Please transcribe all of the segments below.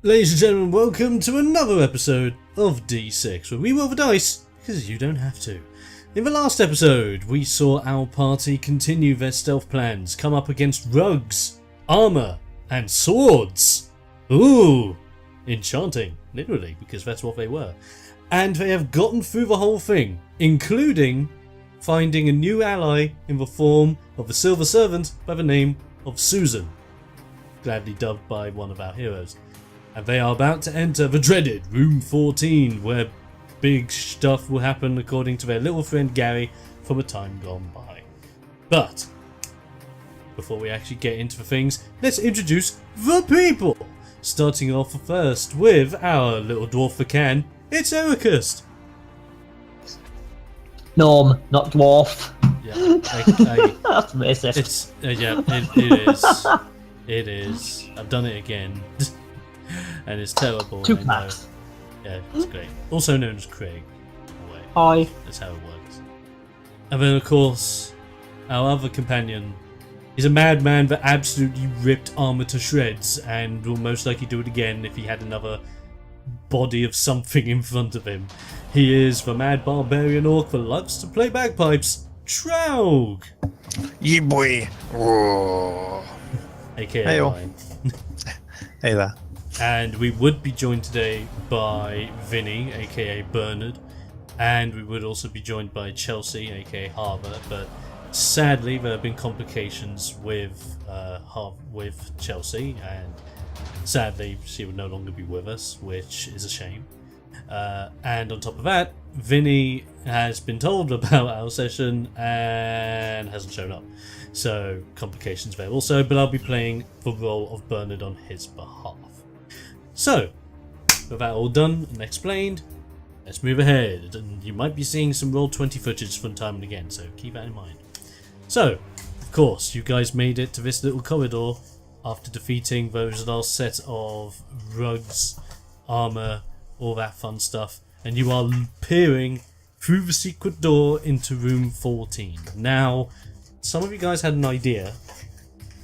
Ladies and gentlemen, welcome to another episode of D6, where we roll the dice, because you don't have to. In the last episode, we saw our party continue their stealth plans, come up against rugs, armour, and swords. Ooh, enchanting, literally, because that's what they were. And they have gotten through the whole thing, including finding a new ally in the form of a silver servant by the name of Susan, gladly dubbed by one of our heroes. And they are about to enter the dreaded Room 14, where big stuff will happen according to their little friend Gary from a time gone by. But before we actually get into the things, let's introduce the people! Starting off first with our little dwarf for Can, it's Ericus. Gnome, not dwarf. Yeah, That's racist. it's it is. It is. I've done it again, and it's terrible. Two claps. Yeah, it's great. Also known as Craig. Away. Hi. That's how it works. And then, of course, our other companion. He's a madman that absolutely ripped armor to shreds, and will most likely do it again if he had another body of something in front of him. He is the mad barbarian orc that loves to play bagpipes, Traug! Yeah, boy. Whoa. AKA Hey-o. mine. Hey there. And we would be joined today by Vinny, aka Bernard, and we would also be joined by Chelsea, aka Harbour, but sadly there have been complications with Chelsea, and sadly she would no longer be with us, which is a shame. And on top of that, Vinny has been told about our session and hasn't shown up. So complications there also, but I'll be playing the role of Bernard on his behalf. So, with that all done and explained, let's move ahead. And you might be seeing some Roll20 footage from time and again, so keep that in mind. So, of course, you guys made it to this little corridor after defeating those last set of rugs, armour, all that fun stuff, and you are peering through the secret door into room 14. Now, some of you guys had an idea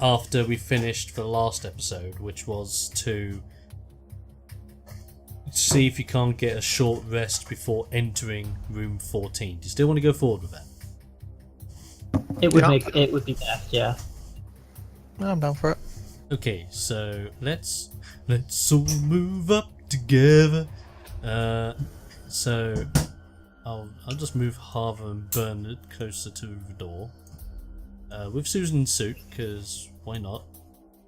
after we finished the last episode, which was to see if you can't get a short rest before entering room 14. Do you still want to go forward with that? It would be best, yeah. I'm down for it. Okay, so let's all move up together. So I'll just move Harvey and Bernard closer to the door. With Susan in suit, because why not?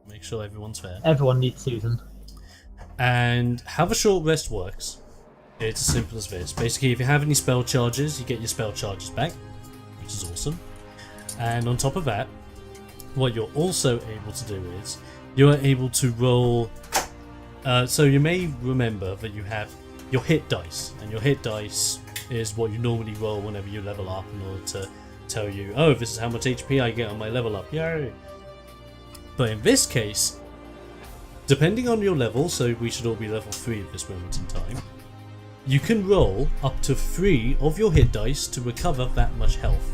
Make sure everyone's fair. Everyone needs Susan. And how the short rest works, it's as simple as this. Basically, if you have any spell charges, you get your spell charges back, which is awesome. And on top of that, what you're also able to do is, you are able to roll... so you may remember that you have your hit dice, and your hit dice is what you normally roll whenever you level up in order to tell you, oh, this is how much HP I get on my level up, yay! But in this case, depending on your level, so we should all be level 3 at this moment in time, you can roll up to 3 of your hit dice to recover that much health.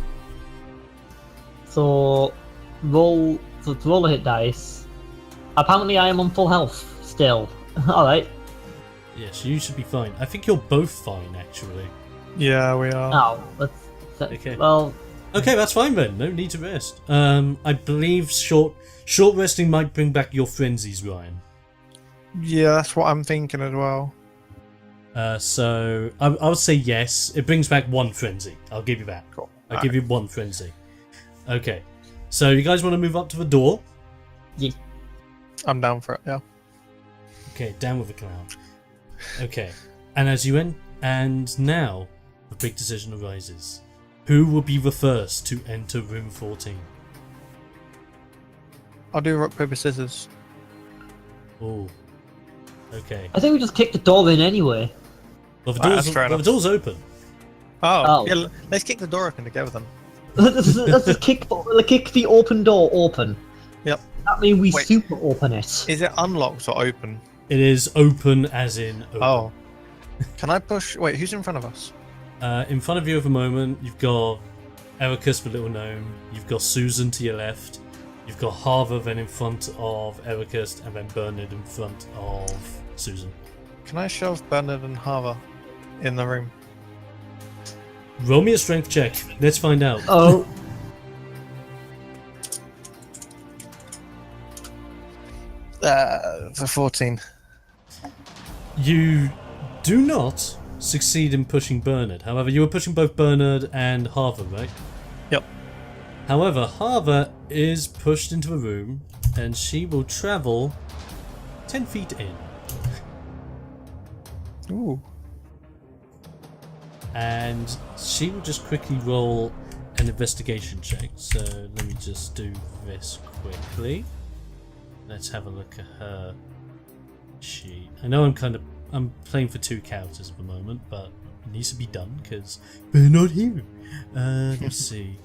So to roll a hit dice. Apparently I am on full health still. Alright. Yes, you should be fine. I think you're both fine, actually. Yeah, we are. Now, Okay. Well, Okay, that's fine then. No need to rest. I believe short resting might bring back your frenzies, Ryan. Yeah, that's what I'm thinking as well. So I would say yes. It brings back one frenzy. I'll give you that. Cool. I'll give you one frenzy. Okay. So you guys want to move up to the door? yeah. I'm down for it, yeah. Okay, down with the clown. Okay. And as you and now the big decision arises. Who will be the first to enter room 14? I'll do rock, paper, scissors. Oh. Okay. I think we just kicked the door in anyway. Well, the That's fair enough. door's open. Oh, Oh. yeah, let's kick the door open together then. Let's just kick the open door open. Yep. That means we Wait. super open it. Is it unlocked or open? It is open as in open. Oh. Can I push... Wait, who's in front of us? In front of you at the moment, you've got Ericus, the little gnome. You've got Susan to your left. You've got Harvey then in front of Ericus, and then Bernard in front of Susan. Can I shove Bernard and Harva in the room? Roll me a strength check. Let's find out. Oh, The 14. You do not succeed in pushing Bernard. However, you were pushing both Bernard and Harva, right? Yep. However, Harva is pushed into a room and she will travel 10 feet in. Ooh. And she will just quickly roll an investigation check. So let me just do this quickly. Let's have a look at her sheet. I know I'm playing for two characters at the moment, but it needs to be done because they're not here. Let's see.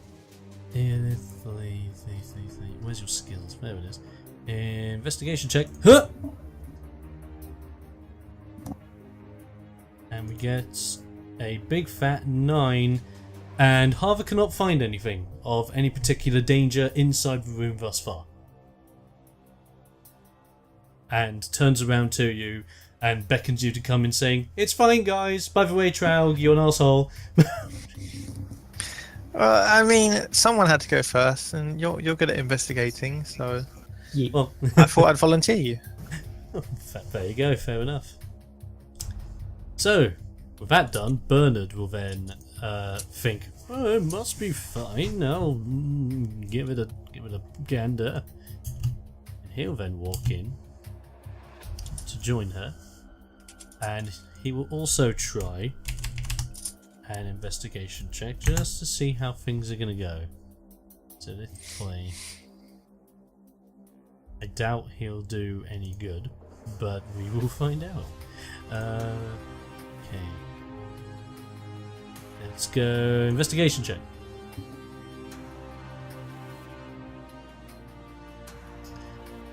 Where's your skills? There it is. Investigation check. Huh! And we get a big fat 9. And Harva cannot find anything of any particular danger inside the room thus far. And turns around to you and beckons you to come in, saying, "It's fine, guys. By the way, Traug, you're an asshole." I mean, someone had to go first, and you're good at investigating, so yeah. Well, I thought I'd volunteer you. there you go. Fair enough. So, with that done, Bernard will then think, "Oh, it must be fine. I'll give it a gander." And he'll then walk in to join her, and he will also try an investigation check just to see how things are going to go. So let's play. I doubt he'll do any good, but we will find out. Okay. Let's go investigation check.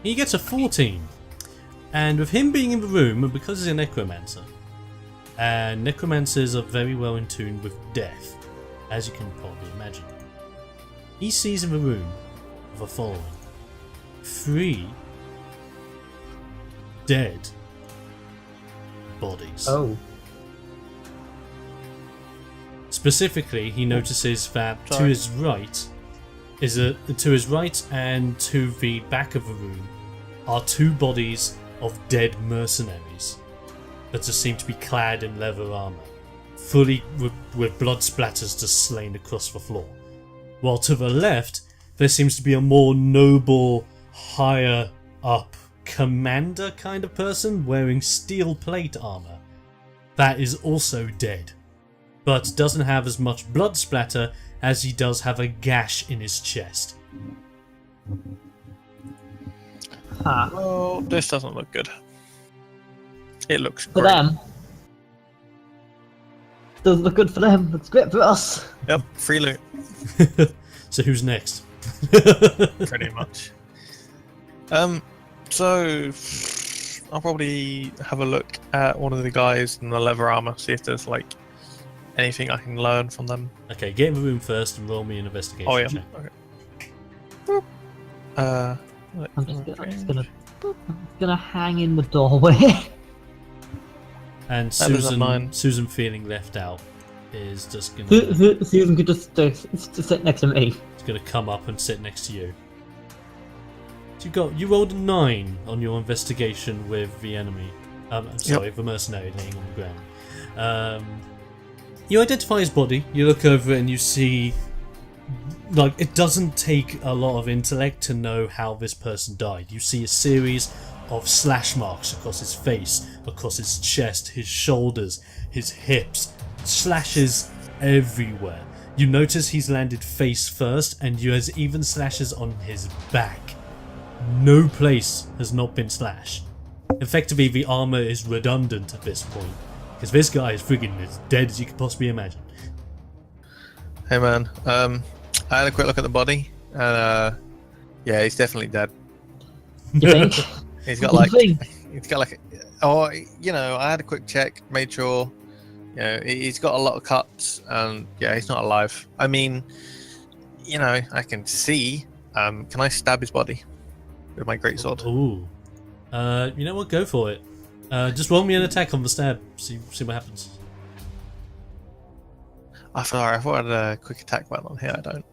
He gets a 14. And with him being in the room, and because he's a necromancer, and necromancers are very well in tune with death, as you can probably imagine, he sees in the room the following: 3 dead bodies. Oh. Specifically, he notices that to his right and to the back of the room are 2 bodies of dead mercenaries that just seem to be clad in leather armour, fully with blood splatters just slain across the floor. While to the left, there seems to be a more noble, higher up commander kind of person wearing steel plate armour that is also dead, but doesn't have as much blood splatter as he does have a gash in his chest. Ha. Well, this doesn't look good. It looks For great. them. Doesn't look good for them. Looks great for us. Yep, free loot, So who's next? pretty much. So I'll probably have a look at one of the guys in the leather armor, see if there's like anything I can learn from them. Okay, get in the room first and roll me an investigation Oh yeah. check. Okay. I'm just gonna hang in the doorway. And That was a 9. Susan feeling left out is just gonna Susan could just sit next to me. come up and sit next to you. So you rolled a 9 on your investigation with the enemy. I'm sorry, the mercenary laying on the ground. You identify his body. You look over it and you see, like, it doesn't take a lot of intellect to know how this person died. You see a series of slash marks across his face, across his chest, his shoulders, his hips, slashes everywhere. You notice he's landed face first, and there's even slashes on his back. No place has not been slashed. Effectively, the armor is redundant at this point, because this guy is friggin' as dead as you could possibly imagine. Hey man, I had a quick look at the body, and yeah, he's definitely dead. You think? He's got What do you like, oh, you know, I had a quick check, made sure, you know, he's got a lot of cuts, and yeah, he's not alive. I mean, you know, I can see. Can I stab his body with my greatsword? Ooh. You know what? Go for it. Just roll me an attack on the stab. See what happens. Oh, sorry, I thought I had a quick attack button on here. I don't.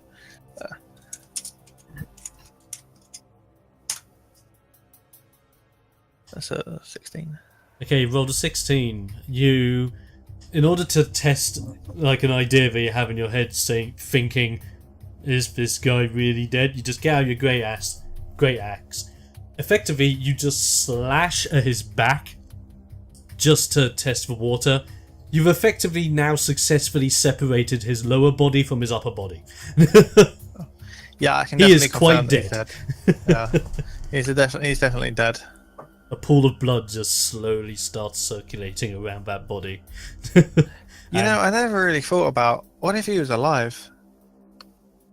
That's a 16. Okay, you rolled a 16. You, in order to test like an idea that you have in your head, thinking, is this guy really dead? You just get out your great axe. Effectively, you just slash at his back just to test for water. You've effectively now successfully separated his lower body from his upper body. Yeah, I can. He Definitely is quite confirm that he's dead. Yeah, he's definitely dead. A pool of blood just slowly starts circulating around that body. You know, I never really thought about what if he was alive.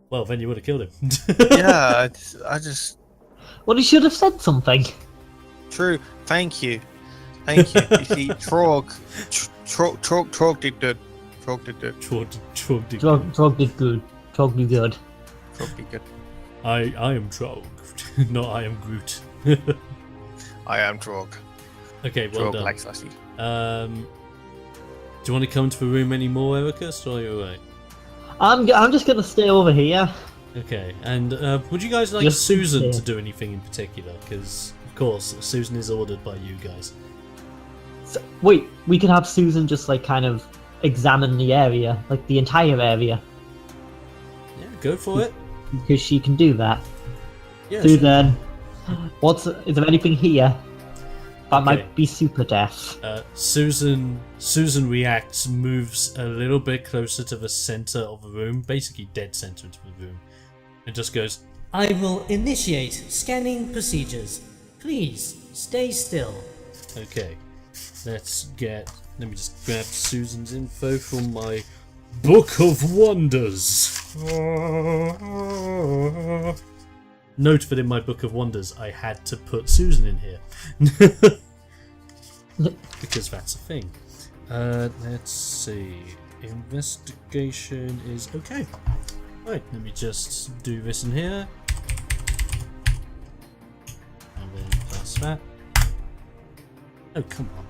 Well, then you would have killed him. Yeah, I just. Well, he should have said something. True. Thank you. You see, Trog did good. Trog did good. Trog did Trog did good. Trog did good. Trog did good. I am Trog, not I am Groot. I am Trog. Okay, well Trog done. likes Sassy. Do you want to come to the room anymore, Ericus, or are you alright? I'm just gonna stay over here. Okay, and would you guys like Just Susan stay. to do anything in particular? Because, of course, Susan is ordered by you guys. So, wait, we can have Susan just like kind of examine the area, like the entire area, Yeah, go for it. because she can do that. Yeah, sure. Susan, is there anything here that Okay. might be super deaf? Susan reacts, moves a little bit closer to the center of the room, basically dead center into the room, and just goes, I will initiate scanning procedures. Please stay still. okay, let me just grab Susan's info from my Book of Wonders. Note that in my Book of Wonders I had to put Susan in here. Because that's a thing. Let's see. Investigation is okay. Right, let me just do this in here. And then plus that. Oh, come on.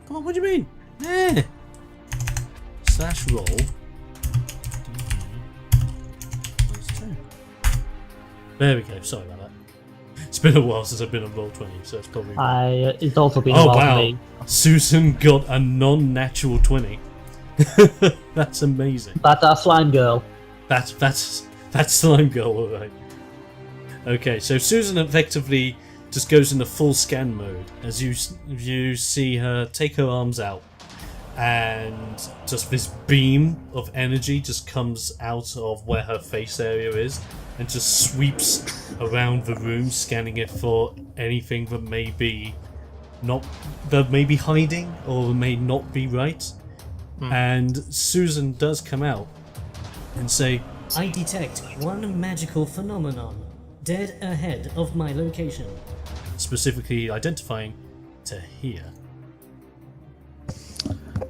Come on, what do you mean? Eh. Slash roll. There we go, sorry about that. It's been a while since I've been on Roll20, so it's probably... It's also been Oh a while for wow, me. Susan got a non-natural 20. That's amazing. That's our slime girl. That's Slime Girl, alright. Okay, so Susan effectively just goes into full scan mode as you see her take her arms out, and just this beam of energy just comes out of where her face area is and just sweeps around the room, scanning it for anything that may be hiding or may not be right. And Susan does come out and say, I detect one magical phenomenon dead ahead of my location. specifically identifying to here.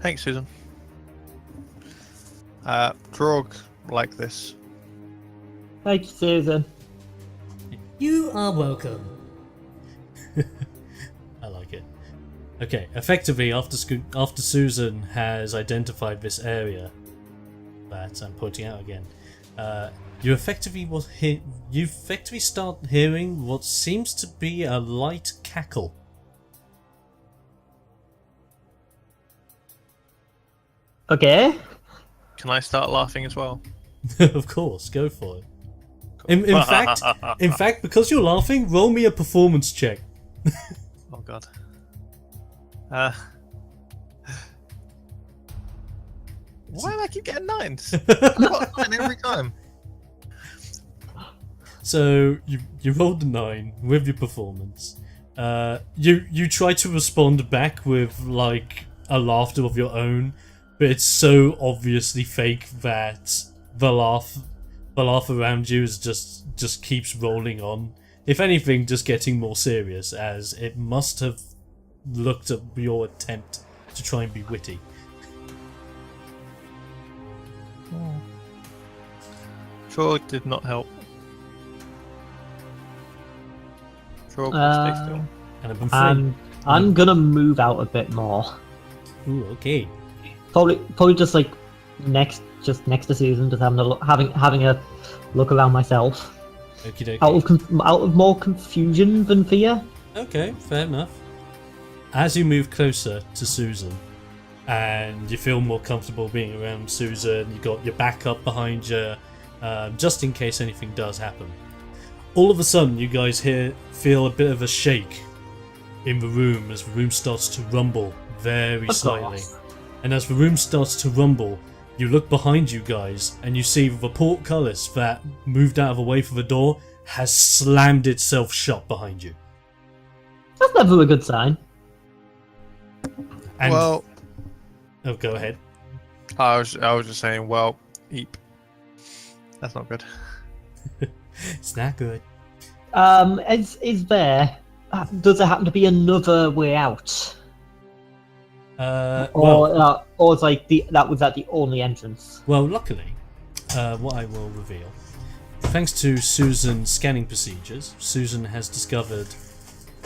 Thanks, Susan. Trog like this. Thank you, Susan. You are welcome. I like it. Okay, effectively, after Susan has identified this area that I'm pointing out again, you effectively start hearing what seems to be a light cackle. Okay. Can I start laughing as well? Of course, go for it. In fact, because you're laughing, roll me a performance check. Oh god. Why do I keep getting nines? I got a 9 every time. So you rolled a 9 with your performance. You try to respond back with like a laughter of your own, but it's so obviously fake that the laugh around you is just keeps rolling on. If anything, just getting more serious, as it must have looked at your attempt to try and be witty. Trog did not help. Trog will stay still. And I've been free. I'm gonna move out a bit more. Ooh, okay. Probably just like next to Susan, just having a look around myself. Okie dokie. Out of more confusion than fear. Okay, fair enough. As you move closer to Susan, and you feel more comfortable being around Susan, you got your backup behind you, just in case anything does happen. All of a sudden, you guys feel a bit of a shake in the room as the room starts to rumble very slightly. And as the room starts to rumble, you look behind you guys and you see the portcullis that moved out of the way for the door has slammed itself shut behind you. That's never a good sign. And, Well, oh, go ahead. I was just saying. Well, eep. That's not good. It's not good. Is there? Does there happen to be another way out? Or it's like that was at the only entrance? Well, luckily, what I will reveal, thanks to Susan's scanning procedures, Susan has discovered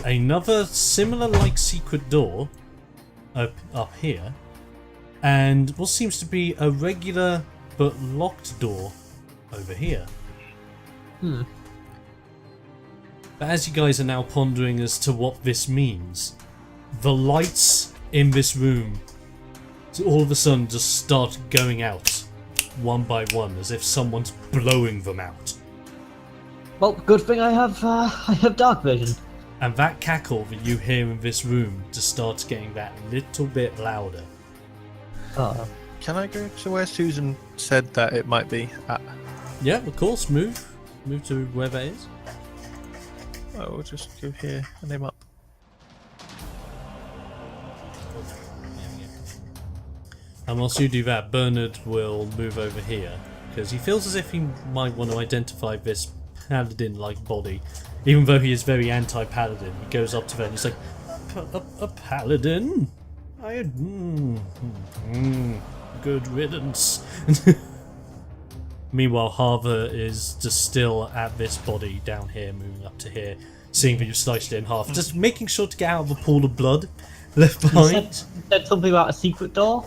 another similar-like secret door up here, and what seems to be a regular but locked door over here. But as you guys are now pondering as to what this means, the lights in this room all of a sudden just start going out one by one, as if someone's blowing them out. Well, good thing I have dark vision. And that cackle that you hear in this room just starts getting that little bit louder. Oh. Can I go to where Susan said that it might be at? Yeah, of course, move to where that is. I will just go here and aim up. And whilst you do that, Bernard will move over here, because he feels as if he might want to identify this paladin-like body. Even though he is very anti-paladin, he goes up to them and he's like, a paladin? Good riddance. Meanwhile, Harver is just still at this body down here, moving up to here, seeing that you've sliced it in half, just making sure to get out of the pool of blood left behind. You said something about a secret door?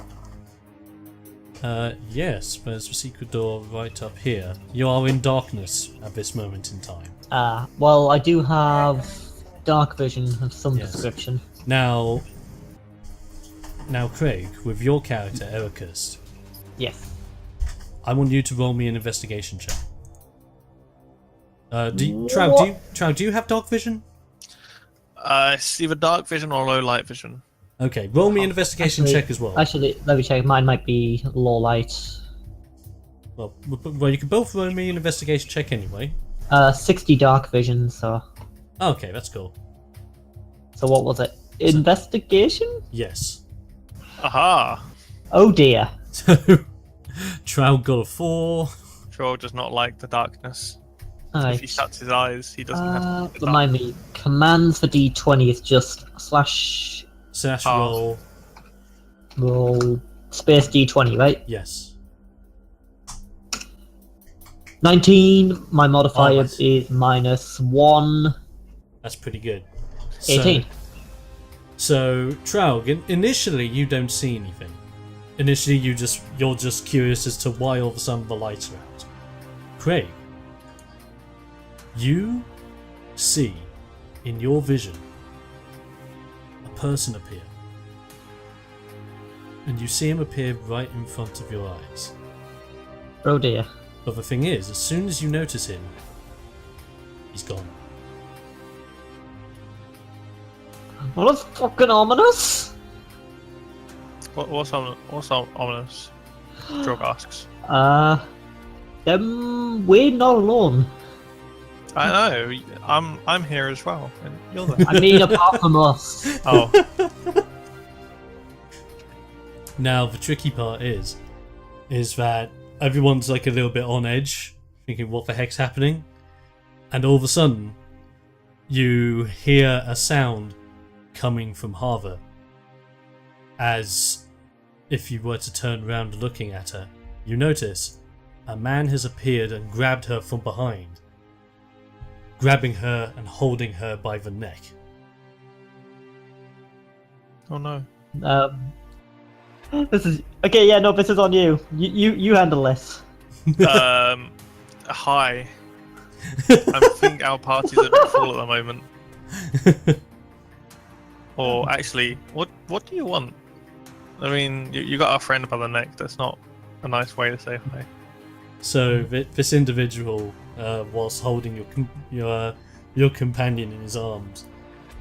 Yes, there's a secret door right up here. You are in darkness at this moment in time. Well, I do have dark vision of some Yes. description. Now, Craig, with your character, Ericus, Yes. I want you to roll me an investigation check. Trout, do you have dark vision? It's either dark vision or low light vision. Okay, roll me an investigation check as well. Actually, let me check. Mine might be low light. Well, you can both roll me an investigation check anyway. 60 dark vision, so... Okay, that's cool. So what was it? Investigation? Yes. Aha! Oh dear. So, Trout got a 4. Trog does not like the darkness. If Alright. he shuts his eyes, he doesn't have to. Remind me, commands for D20 is just slash Slash Oh. roll. space D20, right? Yes. 19, my modifier Oh, nice. is -1. That's pretty good. 18. So Traug, initially you don't see anything. Initially you're just curious as to why all of a sudden the lights are out. Craig, you see in your vision a person appear. And you see him appear right in front of your eyes. Oh dear. But the thing is, as soon as you notice him, he's gone. Well, that's fucking ominous. What's ominous? Trog asks. We're not alone. I know. I'm here as well, and you're there. I mean, apart from us. Oh, Now the tricky part is that everyone's like a little bit on edge, thinking what the heck's happening, and all of a sudden you hear a sound coming from Harver, as if you were to turn around looking at her, you notice a man has appeared and grabbed her from behind, grabbing her and holding her by the neck. Oh no. This is okay. Yeah, no, this is on you. You handle this. Hi. I think our party's a bit full at the moment. Or actually, what do you want? I mean, you got our friend by the neck. That's not a nice way to say hi. So this individual, whilst holding your companion in his arms,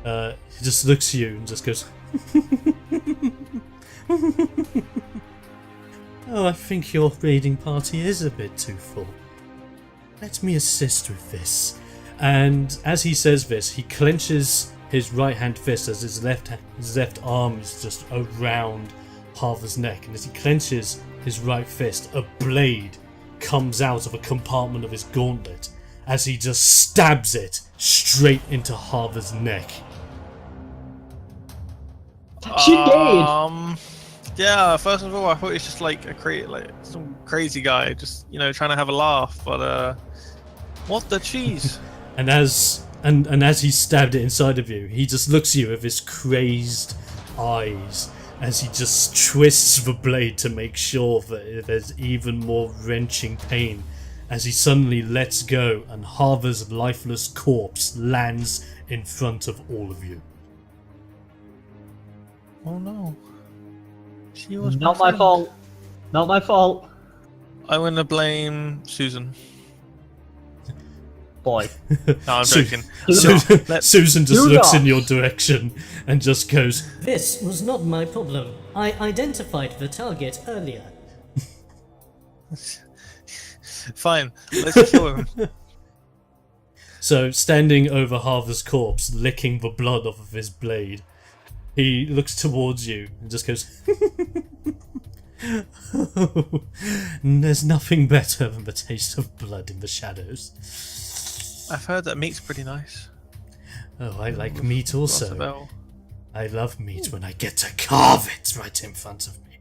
he just looks at you and just goes, "Oh, I think your raiding party is a bit too full. Let me assist with this." And as he says this, he clenches his right hand fist as his left arm is just around Harvard's neck, and as he clenches his right fist, a blade comes out of a compartment of his gauntlet as he just stabs it straight into Harvard's neck. She did. Yeah. First of all, I thought it was just like some crazy guy, just trying to have a laugh. But what the cheese? And as he stabbed it inside of you, he just looks at you with his crazed eyes as he just twists the blade to make sure that there's even more wrenching pain as he suddenly lets go and Harvard's lifeless corpse lands in front of all of you. Oh no. She was Not my fault. Not my fault. I'm gonna blame Susan. Boy. No, I'm joking. Susan just looks in your direction and just goes, This was not my problem. I identified the target earlier. Fine, let's kill him. So, standing over Harvard's corpse, licking the blood off of his blade, he looks towards you and just goes, "Oh, there's nothing better than the taste of blood in the shadows." I've heard that meat's pretty nice. Oh, I like meat also. Well. I love meat when I get to carve it right in front of me.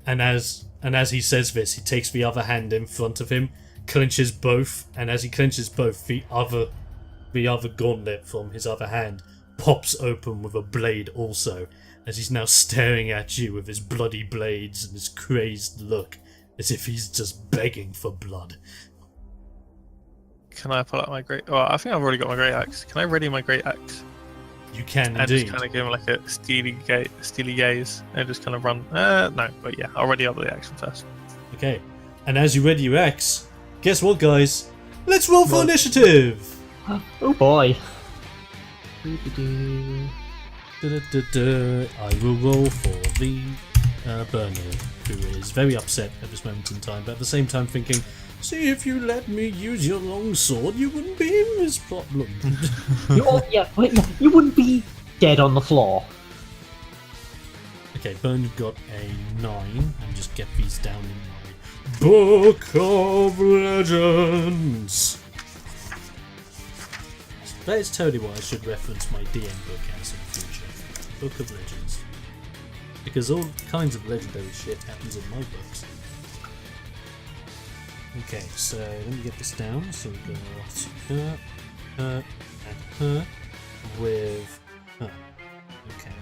And as he says this, he takes the other hand in front of him, clenches both, and as he clenches both, the other gauntlet from his other hand pops open with a blade also, as he's now staring at you with his bloody blades and his crazed look, as if he's just begging for blood. Can I pull out my great... Well, I think I've already got my great axe. Can I ready my great axe? You can And indeed. just kind of give him like a steely gaze and just kind of run... no, but yeah, I'll ready up the action first. Okay, and as you ready your axe, guess what, guys? Let's roll for initiative! Oh boy. I will roll for the Burner, who is very upset at this moment in time, but at the same time thinking, see, if you let me use your long sword, you wouldn't be in this problem. You wouldn't be dead on the floor. Okay, Bernard got a 9, and just get these down in my Book of Legends. That is totally why I should reference my DM book as in the future. Book of Legends. Because all kinds of legendary shit happens in my books. Okay, so let me get this down. So we've got her, and her with her. Okay.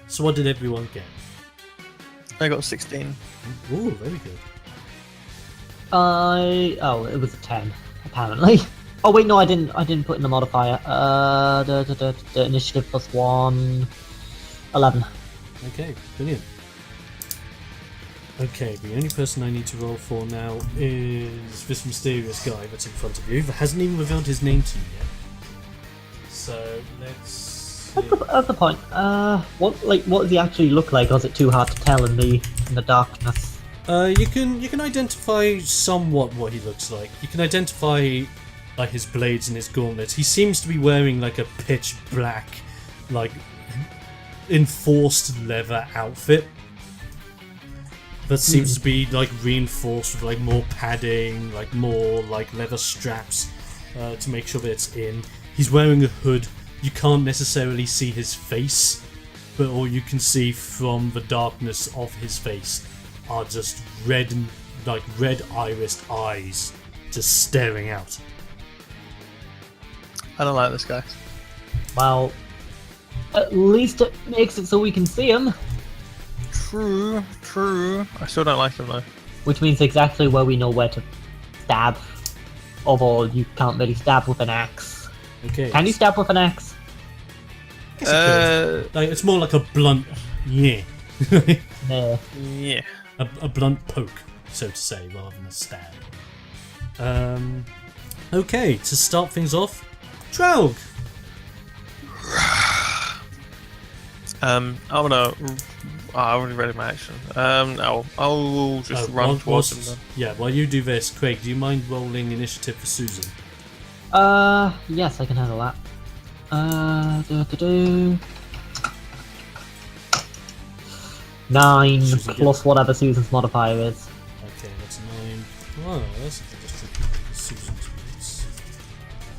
So what did everyone get? I got 16. Ooh, very good. It was a 10, apparently. Oh wait, no, I didn't put in the modifier. The initiative plus 1, 11. Okay, brilliant. Okay, the only person I need to roll for now is this mysterious guy that's in front of you that hasn't even revealed his name to you yet. So let's see. That's the point. What does he actually look like? Or is it too hard to tell in the darkness? You can identify somewhat what he looks like. You can identify like his blades and his gauntlets. He seems to be wearing like a pitch black, like enforced leather outfit that seems to be like reinforced with like more padding, like more like leather straps to make sure that it's in. He's wearing a hood. You can't necessarily see his face, but all you can see from the darkness of his face are just red like red irised eyes just staring out. I don't like this guy. Well, at least it makes it so we can see him. True. I still don't like him though. Which means exactly where we know where to stab. Although you can't really stab with an axe. Okay. Can you stab with an axe? Guess it could. Like, it's more like a blunt, yeah. No. Yeah. a blunt poke, so to say, rather than a stab. Okay, to start things off, Traug. I'm gonna. I already read my action. I'll just run towards him then. Yeah, while you do this, Craig, do you mind rolling initiative for Susan? Yes, I can handle that. Do. 9 Susan, plus whatever Susan's modifier is. Okay, that's 9. Oh, that's just Susan's boots.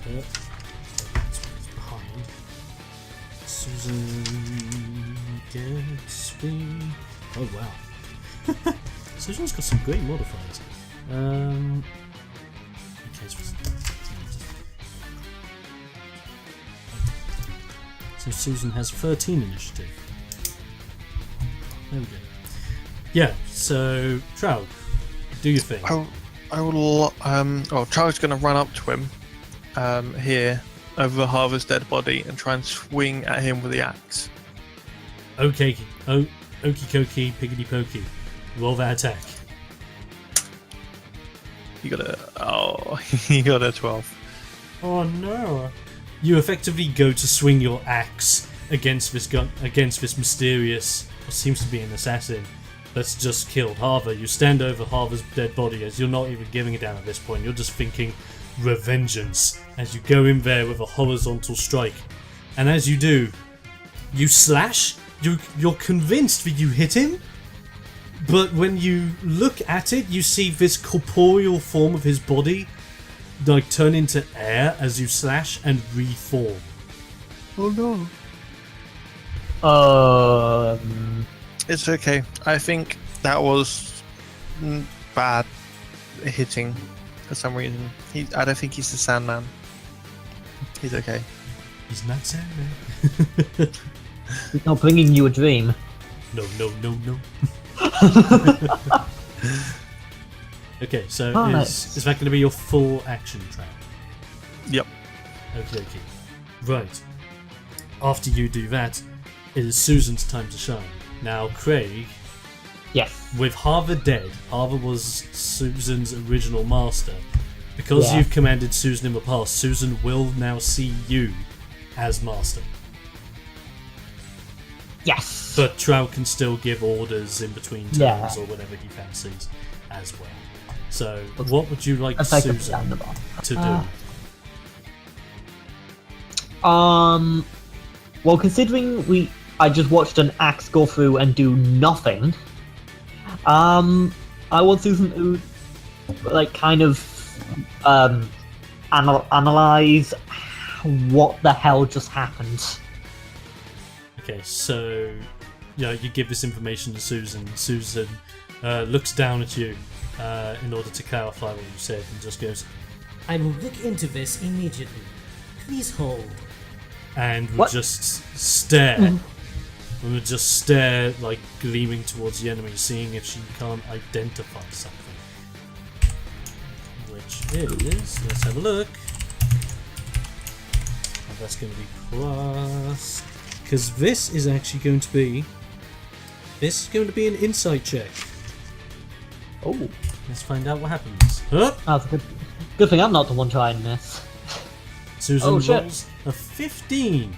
It's behind. Susan gets me. Oh wow. Susan's got some great modifiers. Okay, so Susan has 13 initiative. There we go. Yeah, so Traug, do your thing. I will. Charlie's going to run up to him, here over Harvard's dead body and try and swing at him with the axe. Okay, okie dokie, piggity pokey. Roll that attack. You got a 12. Oh no! You effectively go to swing your axe against this mysterious, what seems to be an assassin that's just killed Harvard. You stand over Harvard's dead body as you're not even giving it down at this point. You're just thinking revengeance as you go in there with a horizontal strike. And as you do, you slash. You're convinced that you hit him, but when you look at it, you see this corporeal form of his body like turn into air as you slash and reform. Oh no. It's okay. I think that was bad hitting for some reason. I don't think he's the Sandman. He's okay. He's not Sandman. He's not bringing you a dream. No. Okay, so is that going to be your full action track? Yep. Okay. Right. After you do that, it is Susan's time to shine. Now, Craig, Yes. with Harvard dead, Harvard was Susan's original master. Because Yeah. you've commanded Susan in the past, Susan will now see you as master. Yes. But Trout can still give orders in between turns Yeah. or whatever he fancies as well. So, what would you like That's like a Susan roundabout. to do? Well, considering I just watched an axe go through and do nothing, I want Susan to, like, kind of, analyze what the hell just happened. Okay, so you give this information to Susan. Susan looks down at you in order to clarify what you said and just goes, I will look into this immediately. Please hold. and would What? just stare. And would just stare, like, gleaming towards the enemy, seeing if she can't identify something. Which is, let's have a look. Oh, that's going to be plus, because this is actually going to be an insight check. Oh, Let's find out what happens. Huh? that's a good thing I'm not the one trying this. Susan Oh, shit. rolls a 15.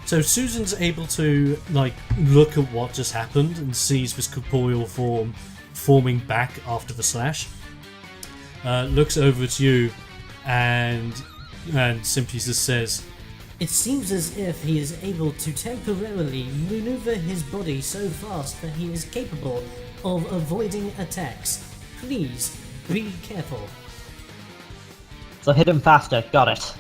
So Susan's able to, like, look at what just happened and sees this corporeal form forming back after the slash. Looks over at you and simply just says, It seems as if he is able to temporarily maneuver his body so fast that he is capable of avoiding attacks. Please be careful. So hit him faster. Got it.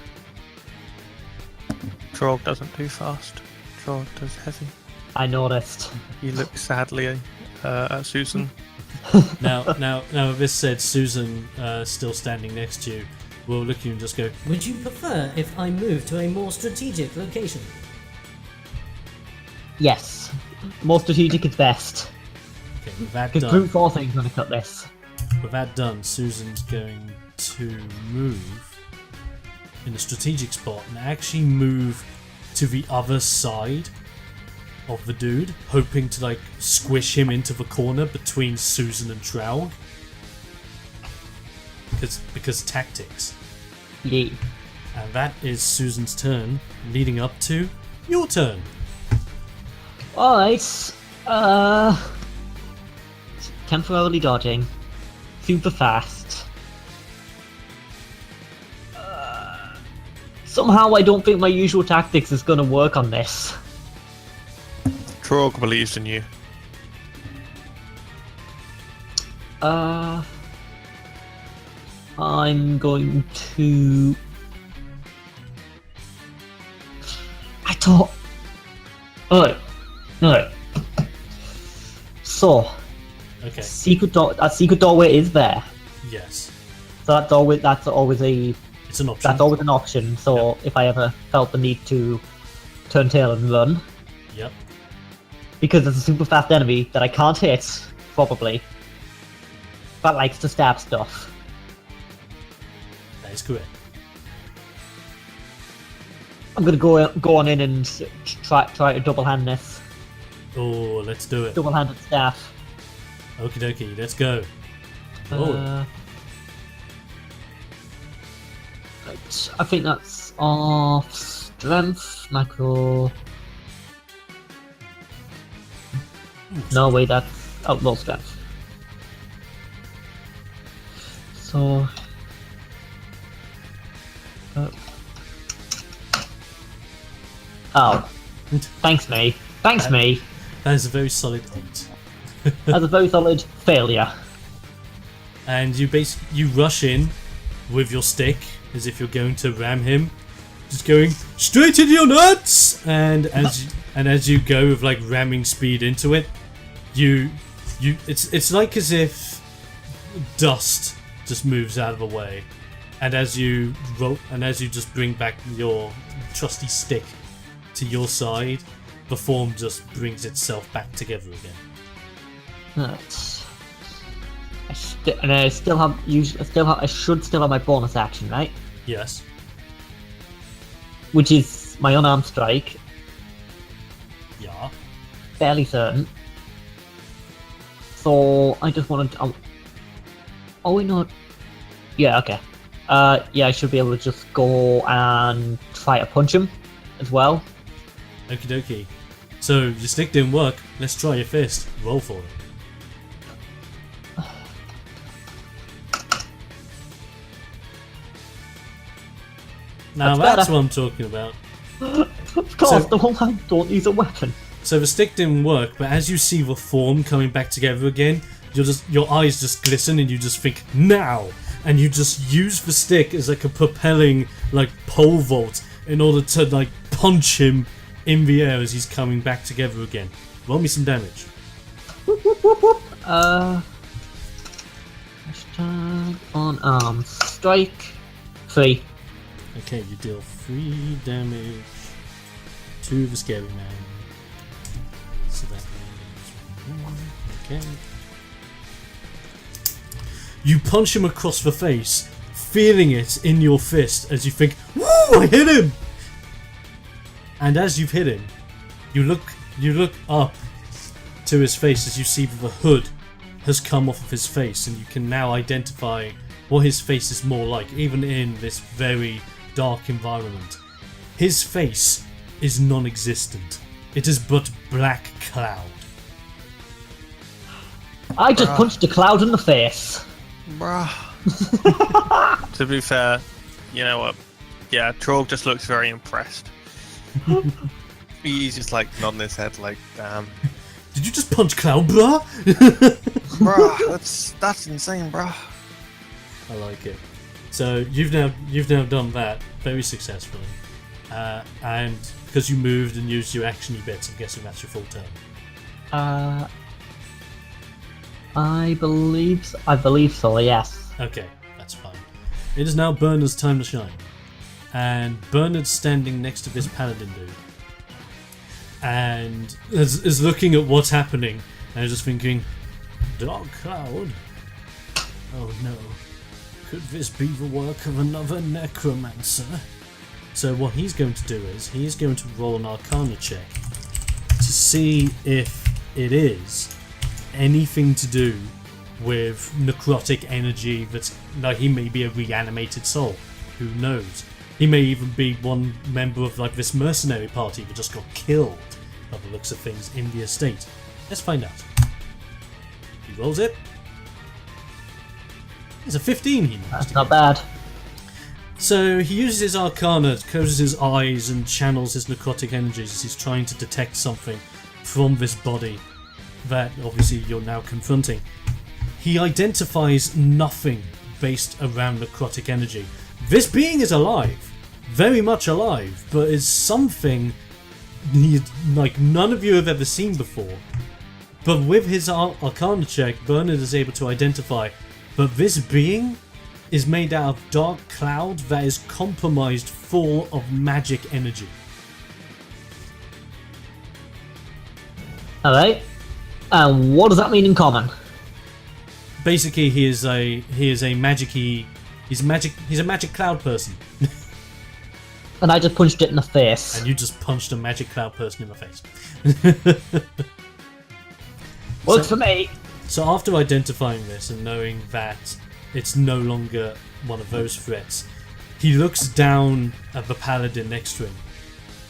Trog doesn't do fast. Trog does heavy. I noticed. He looks sadly at Susan. Now, with this said, Susan, still standing next to you, will look at you and just go, Would you prefer if I move to a more strategic location? Yes. More strategic is best. okay, with that Because done, brute forcing is going to cut this. with that done, Susan's going to move in a strategic spot and actually move to the other side of the dude, hoping to like squish him into the corner between Susan and Trow. Because tactics. Yeah. And that is Susan's turn, leading up to your turn. Alright. Temporarily dodging. Super fast. Somehow I don't think my usual tactics is gonna work on this. Trog believes in you. I'm going to... I thought... Alright. So, Okay. that secret doorway is there. Yes. So that's always It's an option. that's always an option. So if I ever felt the need to turn tail and run, Yep. because there's a super fast enemy that I can't hit, probably, but likes to stab stuff. That is correct. I'm gonna go on in and try to double hand this, Oh, let's do it. double-handed staff. Okie dokie, let's go. Oh, Right, I think that's off strength, macro. No, wait, that's outlaw strength. So. Oh. Thanks, me. Thanks, me. that is a very solid 8. That's a very solid failure. And you rush in with your stick as if you're going to ram him, just going straight into your nuts. And as you go with like ramming speed into it, it's like as if dust just moves out of the way, and as you just bring back your trusty stick to your side, the form just brings itself back together again. Right. I should still have my bonus action, right? Yes. Which is my unarmed strike. Yeah. Fairly certain. So I just wanted to. Oh, wait, no. Yeah, okay. Yeah, I should be able to just go and try to punch him as well. Okie dokie. So your stick didn't work. Let's try your fist. Roll for it. Now That's that's better. what I'm talking about. Of course, So- the whole time don't use a weapon. So the stick didn't work, but as you see the form coming back together again, your eyes just glisten and you just think now, and you just use the stick as like a propelling like pole vault in order to like punch him in the air as he's coming back together again. Roll me some damage. Hashtag unarmed strike. 3. Okay, you deal 3 damage to the scary man. So that means okay. You punch him across the face, feeling it in your fist as you think, "Woo! I hit him!" And as you've hit him, you look up to his face as you see that the hood has come off of his face, and you can now identify what his face is more like, even in this very dark environment. His face is non-existent. It is but black cloud. I just punched a cloud in the face. Bruh. To be fair, you know what? Yeah, Trog just looks very impressed. He's just like nodding his head like, damn. Did you just punch cloud, bruh? Bruh, that's insane, bruh. I like it. So you've now done that very successfully, and because you moved and used your action bits, I'm guessing that's your full turn. I believe so, yes. Okay, that's fine. It is now Bernard's time to shine. And Bernard's standing next to this paladin dude. And is looking at what's happening and is just thinking, Dark Cloud? Oh no. Could this be the work of another necromancer? So what he's going to do is, he's going to roll an Arcana check to see if it is anything to do with necrotic energy that's, like, he may be a reanimated soul. Who knows? He may even be one member of, like, this mercenary party that just got killed, by the looks of things, in the estate. Let's find out. He rolls it. It's a 15 he managed. That's not bad. So he uses his Arcana, closes his eyes and channels his necrotic energies as he's trying to detect something from this body that obviously you're now confronting. He identifies nothing based around necrotic energy. This being is alive, very much alive, but is something like none of you have ever seen before. But with his Arcana check, Bernard is able to identify that this being is made out of dark cloud that is compromised full of magic energy. Alright. And what does that mean in common? Basically, he's a magic cloud person. And I just punched it in the face. And you just punched a magic cloud person in the face. Works for me. So after identifying this and knowing that it's no longer one of those threats, he looks down at the paladin next to him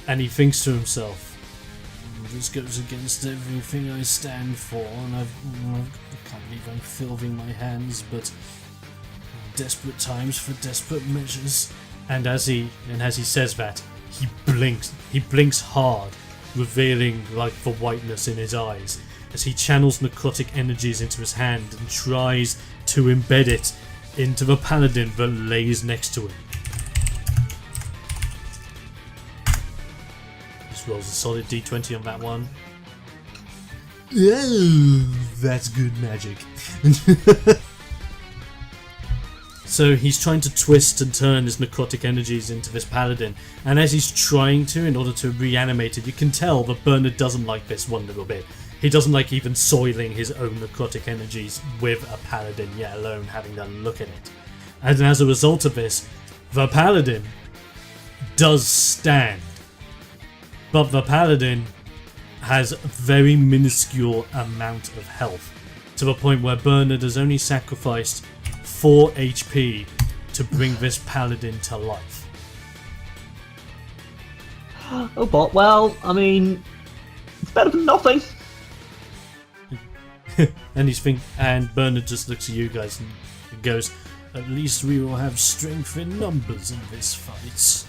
and he thinks to himself, this goes against everything I stand for, and I can't believe I'm filming my hands, but desperate times for desperate measures. And as he says that, he blinks hard, revealing like the whiteness in his eyes as he channels necrotic energies into his hand and tries to embed it into the paladin that lays next to him. Just rolls a solid d20 on that one. Oh, that's good magic. So he's trying to twist and turn his necrotic energies into this paladin, and as he's trying to, in order to reanimate it, you can tell that Bernard doesn't like this one little bit. He doesn't like even soiling his own necrotic energies with a paladin, yet alone having to look at it. And as a result of this, the paladin does stand. But the paladin has a very minuscule amount of health, to the point where Bernard has only sacrificed 4 HP to bring this paladin to life. Oh, but, well, I mean, it's better than nothing. And Bernard just looks at you guys and goes, at least we will have strength in numbers in this fight.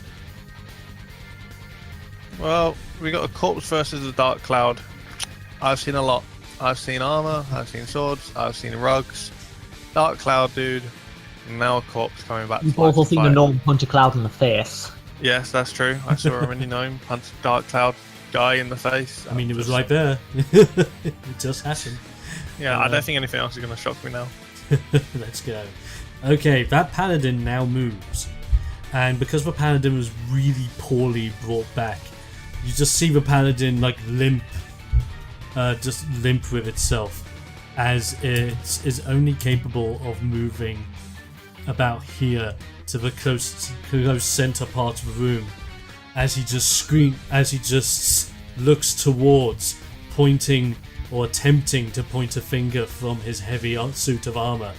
Well, we got a corpse versus a dark cloud. I've seen a lot. I've seen armor, I've seen swords, I've seen rugs. Dark cloud dude, and now a corpse coming back. You've also seen a gnome punch a cloud in the face. Yes, that's true. I saw a mini gnome punch a dark cloud guy in the face. I mean, it was right there. It just happened. Yeah, I don't think anything else is going to shock me now. Let's go. Okay, that paladin now moves. And because the paladin was really poorly brought back, you just see the paladin like limp with itself, as it is only capable of moving about here to the close center part of the room, as he just looks towards, pointing or attempting to point a finger from his heavy suit of armor,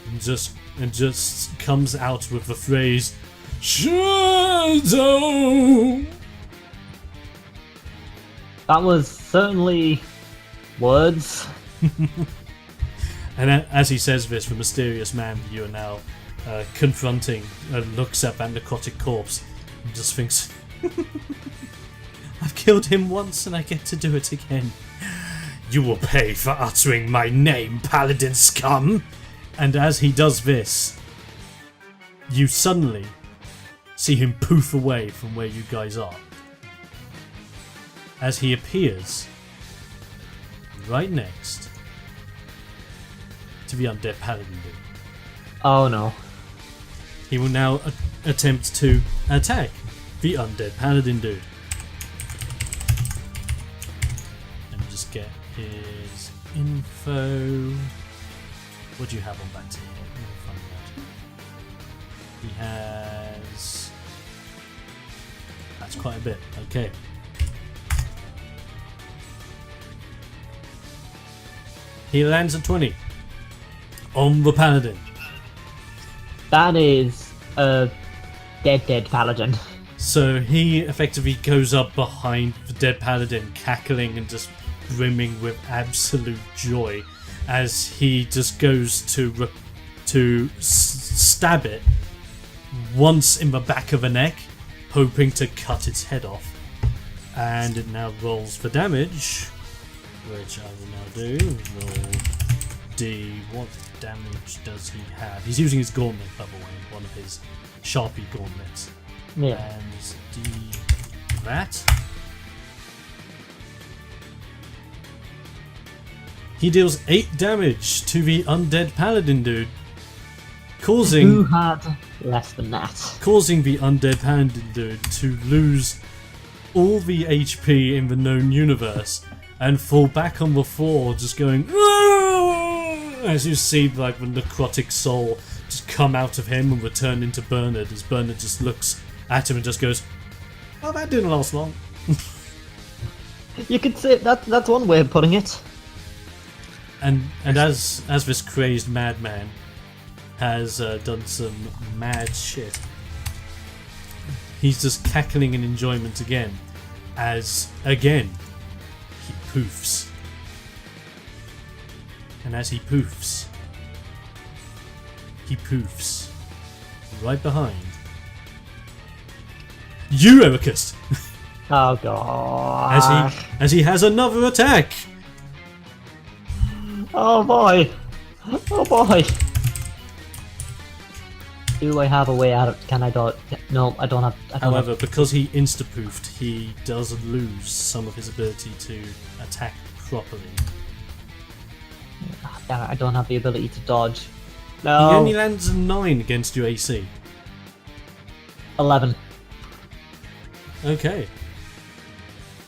and just comes out with the phrase, "Shadow." That was certainly words. And as he says this, the mysterious man that you are now confronting looks at that necrotic corpse and just thinks, I've killed him once and I get to do it again. You will pay for uttering my name, paladin scum. And as he does this, you suddenly see him poof away from where you guys are, as he appears right next to the undead paladin dude. Oh no. He will now attempt to attack the undead paladin dude. Let me just get his info. What do you have on that team? Let me find out. He has... That's quite a bit. Okay. He lands a 20 on the paladin. That is a dead paladin. So he effectively goes up behind the dead paladin, cackling and just brimming with absolute joy as he just goes to stab it once in the back of the neck, hoping to cut its head off. And it now rolls for damage, which I will now do. Roll D. What damage does he have? He's using his gauntlet, by the way, one of his Sharpie gauntlets. Yeah. And D. That. He deals 8 damage to the undead paladin dude, Who causing had less than that? the undead paladin dude to lose all the HP in the known universe and fall back on the floor, just going "Aah!" as you see like the necrotic soul just come out of him and return into Bernard, as Bernard just looks at him and just goes, "Oh, that didn't last long." You could say that's one way of putting it. And as this crazed madman has done some mad shit, he's just cackling in enjoyment again, as again he poofs. And as he poofs right behind you, Ericus, Oh god. as he has another attack. Oh boy. Oh boy. Do I have a way out of? Can I dodge? No, I don't have. However, because he insta-poofed, he does lose some of his ability to attack properly. Damn it, I don't have the ability to dodge. He No. only lands a 9 against your AC. 11.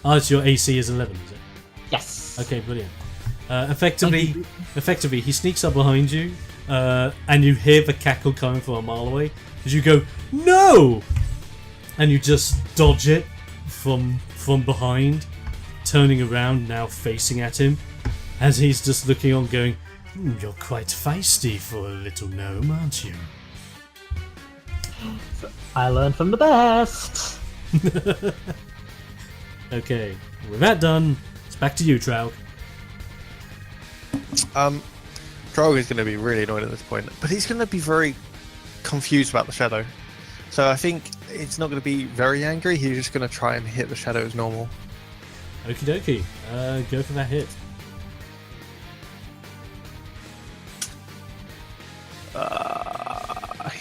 Oh, so your AC is 11, is it? Yes. Okay, brilliant. Effectively, he sneaks up behind you, and you hear the cackle coming from a mile away. As you go, "No!" and you just dodge it from behind, turning around, now facing at him, as he's just looking on, going, "You're quite feisty for a little gnome, aren't you?" I learned from the best. Okay, with that done, it's back to you, Traug. Drogo is going to be really annoyed at this point, but he's going to be very confused about the shadow. So I think it's not going to be very angry. He's just going to try and hit the shadow as normal. Okie dokie, go for that hit.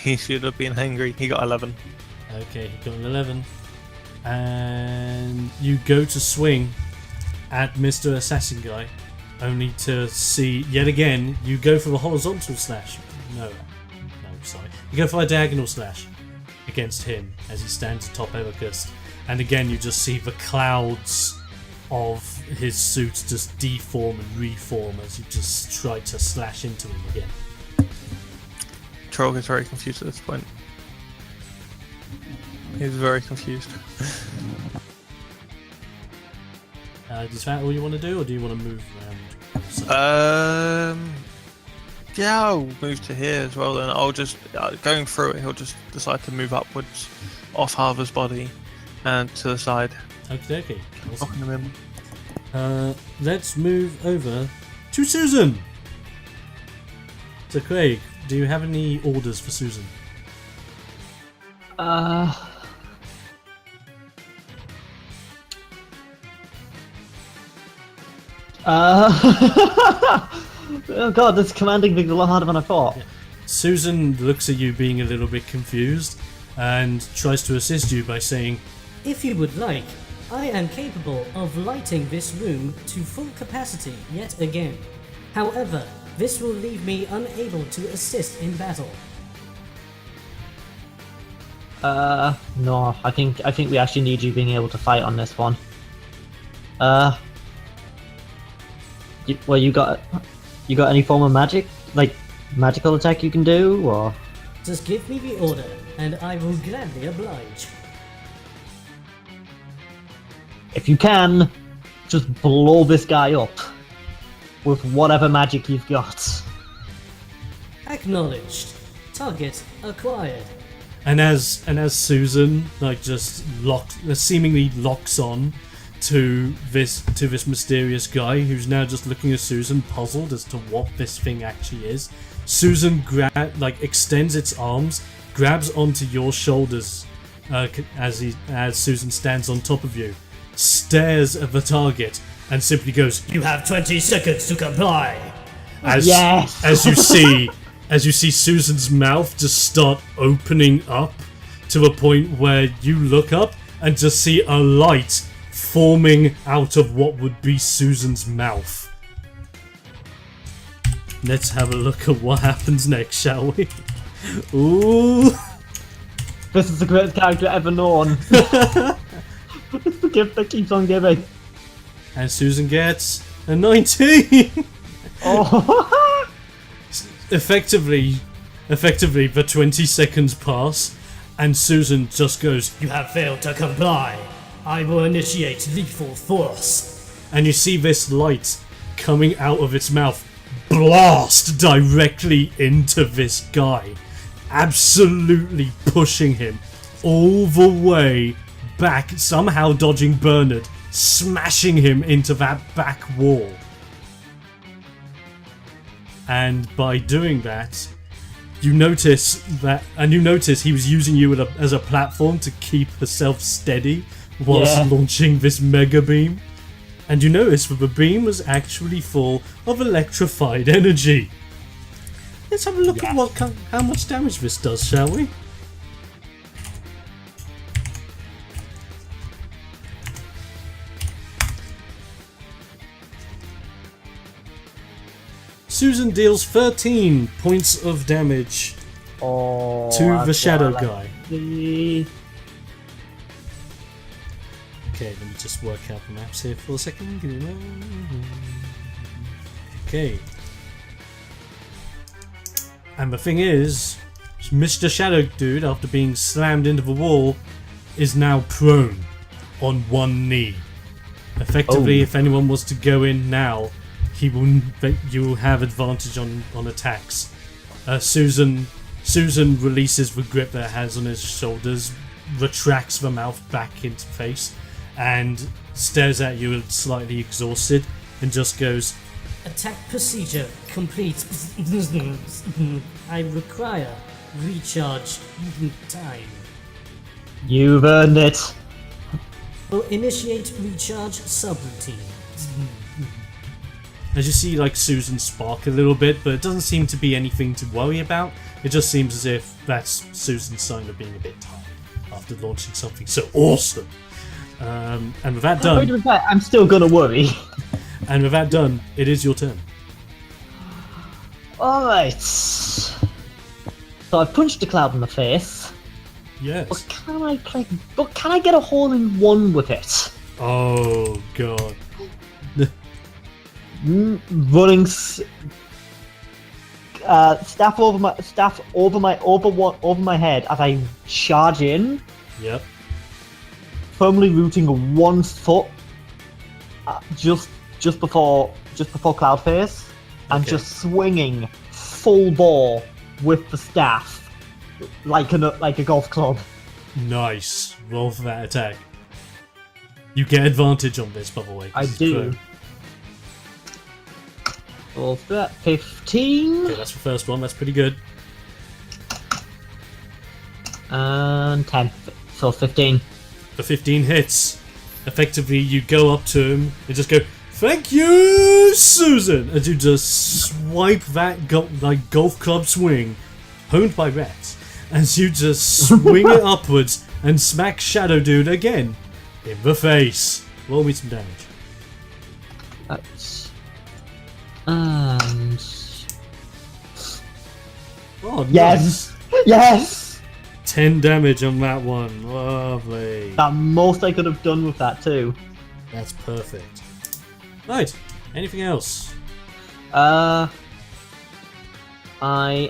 He should have been angry. He got 11. Okay, he got an 11. And you go to swing at Mr. Assassin Guy, only to see, yet again, you go for the horizontal slash. No, sorry. You go for a diagonal slash against him as he stands atop Ericus. And again, you just see the clouds of his suit just deform and reform as you just try to slash into him again. Trog is very confused at this point. He's very confused. Is that all you want to do, or do you want to move around? Yeah, I'll move to here as well. Then I'll just going through it. He'll just decide to move upwards, off Harvard's body, and to the side. Okay, okay. Knocking him in. Let's move over to Susan. So, Craig, do you have any orders for Susan? Oh god, this commanding thing's a lot harder than I thought. Yeah. Susan looks at you being a little bit confused and tries to assist you by saying, If you would like, I am capable of lighting this room to full capacity yet again. However, This will leave me unable to assist in battle. No, I think we actually need you being able to fight on this one. You got any form of magic, like magical attack you can do, or? Just give me the order, and I will gladly oblige. If you can, just blow this guy up with whatever magic you've got. Acknowledged. Target acquired. And as Susan like just seemingly locks on to this mysterious guy who's now just looking at Susan, puzzled as to what this thing actually is, Susan extends its arms, grabs onto your shoulders as Susan stands on top of you, stares at the target, and simply goes, You have 20 seconds to comply. as you see Susan's mouth just start opening up to a point where you look up and just see a light forming out of what would be Susan's mouth. Let's have a look at what happens next, shall we? Ooh. This is the greatest character ever known. It's the gift that keeps on giving. And Susan gets a 19. Oh. Effectively, the 20 seconds pass, and Susan just goes, You have failed to comply. I will initiate lethal force. and you see this light coming out of its mouth blast directly into this guy, absolutely pushing him all the way back, somehow dodging Bernard, smashing him into that back wall. And by doing that, you notice he was using you as a platform to keep herself steady whilst launching this mega beam. And you notice that the beam was actually full of electrified energy. Let's have a look at how much damage this does, shall we? Susan deals 13 points of damage to the shadow guy. Okay, let me just work out the maps here for a second. Okay. And the thing is, Mr. Shadow Dude, after being slammed into the wall, is now prone on one knee. Effectively, if anyone was to go in now, you will have advantage on attacks. Susan releases the grip that it has on his shoulders, retracts the mouth back into face, and stares at you slightly exhausted, and just goes, Attack procedure complete. I require recharge time. You've earned it. Will initiate recharge subroutine. as you see like Susan spark a little bit, but it doesn't seem to be anything to worry about. It just seems as if that's Susan's sign of being a bit tired after launching something so awesome. And with that done, I'm still gonna worry. And with that done, it is your turn. Alright. So I punched the cloud in the face. Yes. But can I get a hole in one with it? Oh god. Running staff over my head as I charge in. Yep. Firmly rooting one foot just before Cloudface, and just swinging full bore with the staff like a golf club. Nice. Roll for that attack. You get advantage on this, by the way. I do. Roll for that. 15. Okay, that's the first one. That's pretty good. And 10. So 15. The 15 hits. Effectively, you go up to him and just go, "Thank you, Susan!" As you just swipe that golf club swing, honed by Rex, as you just swing it upwards and smack Shadow Dude again in the face. Roll me some damage. That's... And Oh, nice. Yes! Yes! 10 damage on that one. Lovely. That most I could have done with that too. That's perfect. Right. Anything else? I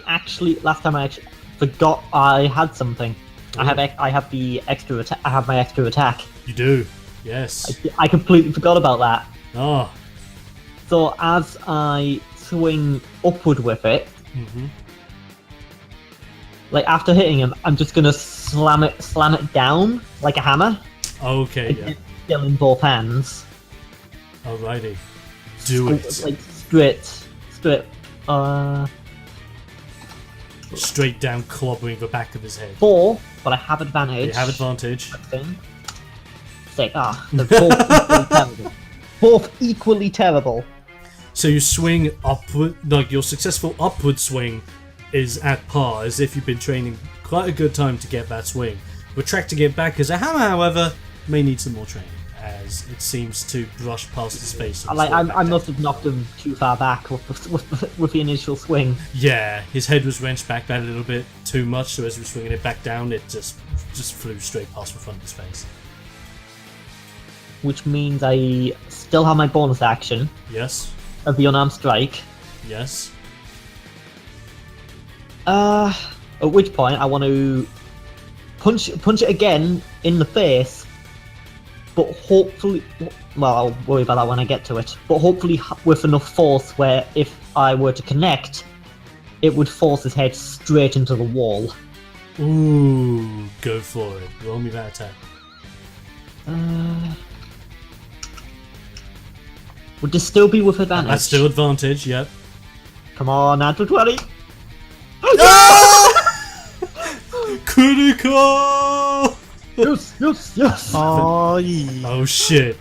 actually last time I actually forgot I had something. I have the extra attack. I have my extra attack. You do. Yes. I completely forgot about that. Ah. So as I swing upward with it, like after hitting him, I'm just gonna slam it down like a hammer. Okay. Yeah. Still in both hands. Alrighty. Do it. Like straight. Straight down, clobbering the back of his head. 4, but I have advantage. You have advantage. Thing. 6. They're both equally terrible. Both equally terrible. So you swing upward, like your successful upward swing is at par, as if you've been training quite a good time to get that swing. Retracting it back as a hammer, however, may need some more training, as it seems to brush past his face. I must have knocked him too far back with the initial swing. Yeah, his head was wrenched back that a little bit too much, so as he was swinging it back down, it just flew straight past the front of his face. Which means I still have my bonus action Yes. of the unarmed strike. Yes. At which point I want to punch it again in the face, but hopefully, well, I'll worry about that when I get to it. But hopefully with enough force where if I were to connect, it would force his head straight into the wall. Ooh, go for it. Roll me that attack. Would this still be with advantage? That's still advantage, yep. Come on, natural 20. Critical! Yes. Oh, yeah. Oh shit.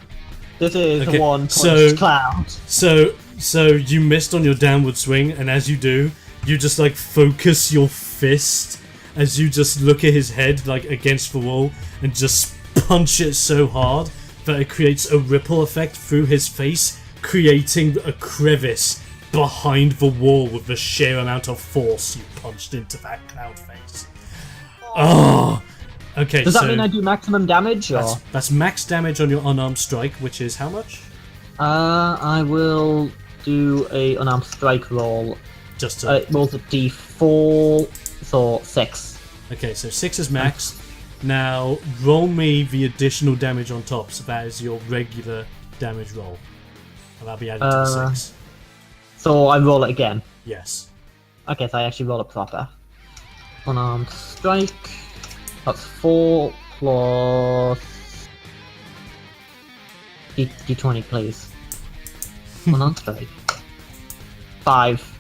This is Okay, one punch so- cloud. So you missed on your downward swing, and as you do, you just like focus your fist as you just look at his head like against the wall and just punch it so hard that it creates a ripple effect through his face, creating a crevice behind the wall with the sheer amount of force you punched into that cloud face. Oh, okay. Does that so mean I do maximum damage? Or? that's max damage on your unarmed strike, which is how much? I will do a unarmed strike roll. Just to It rolls a d4, so 6. Okay, so 6 is max. Now, roll me the additional damage on top, so that is your regular damage roll. And that'll be added to the 6. So I roll it again. Yes. Okay, so I actually roll it proper. Unarmed strike. That's 4 plus... D20, please. Unarmed strike. 5.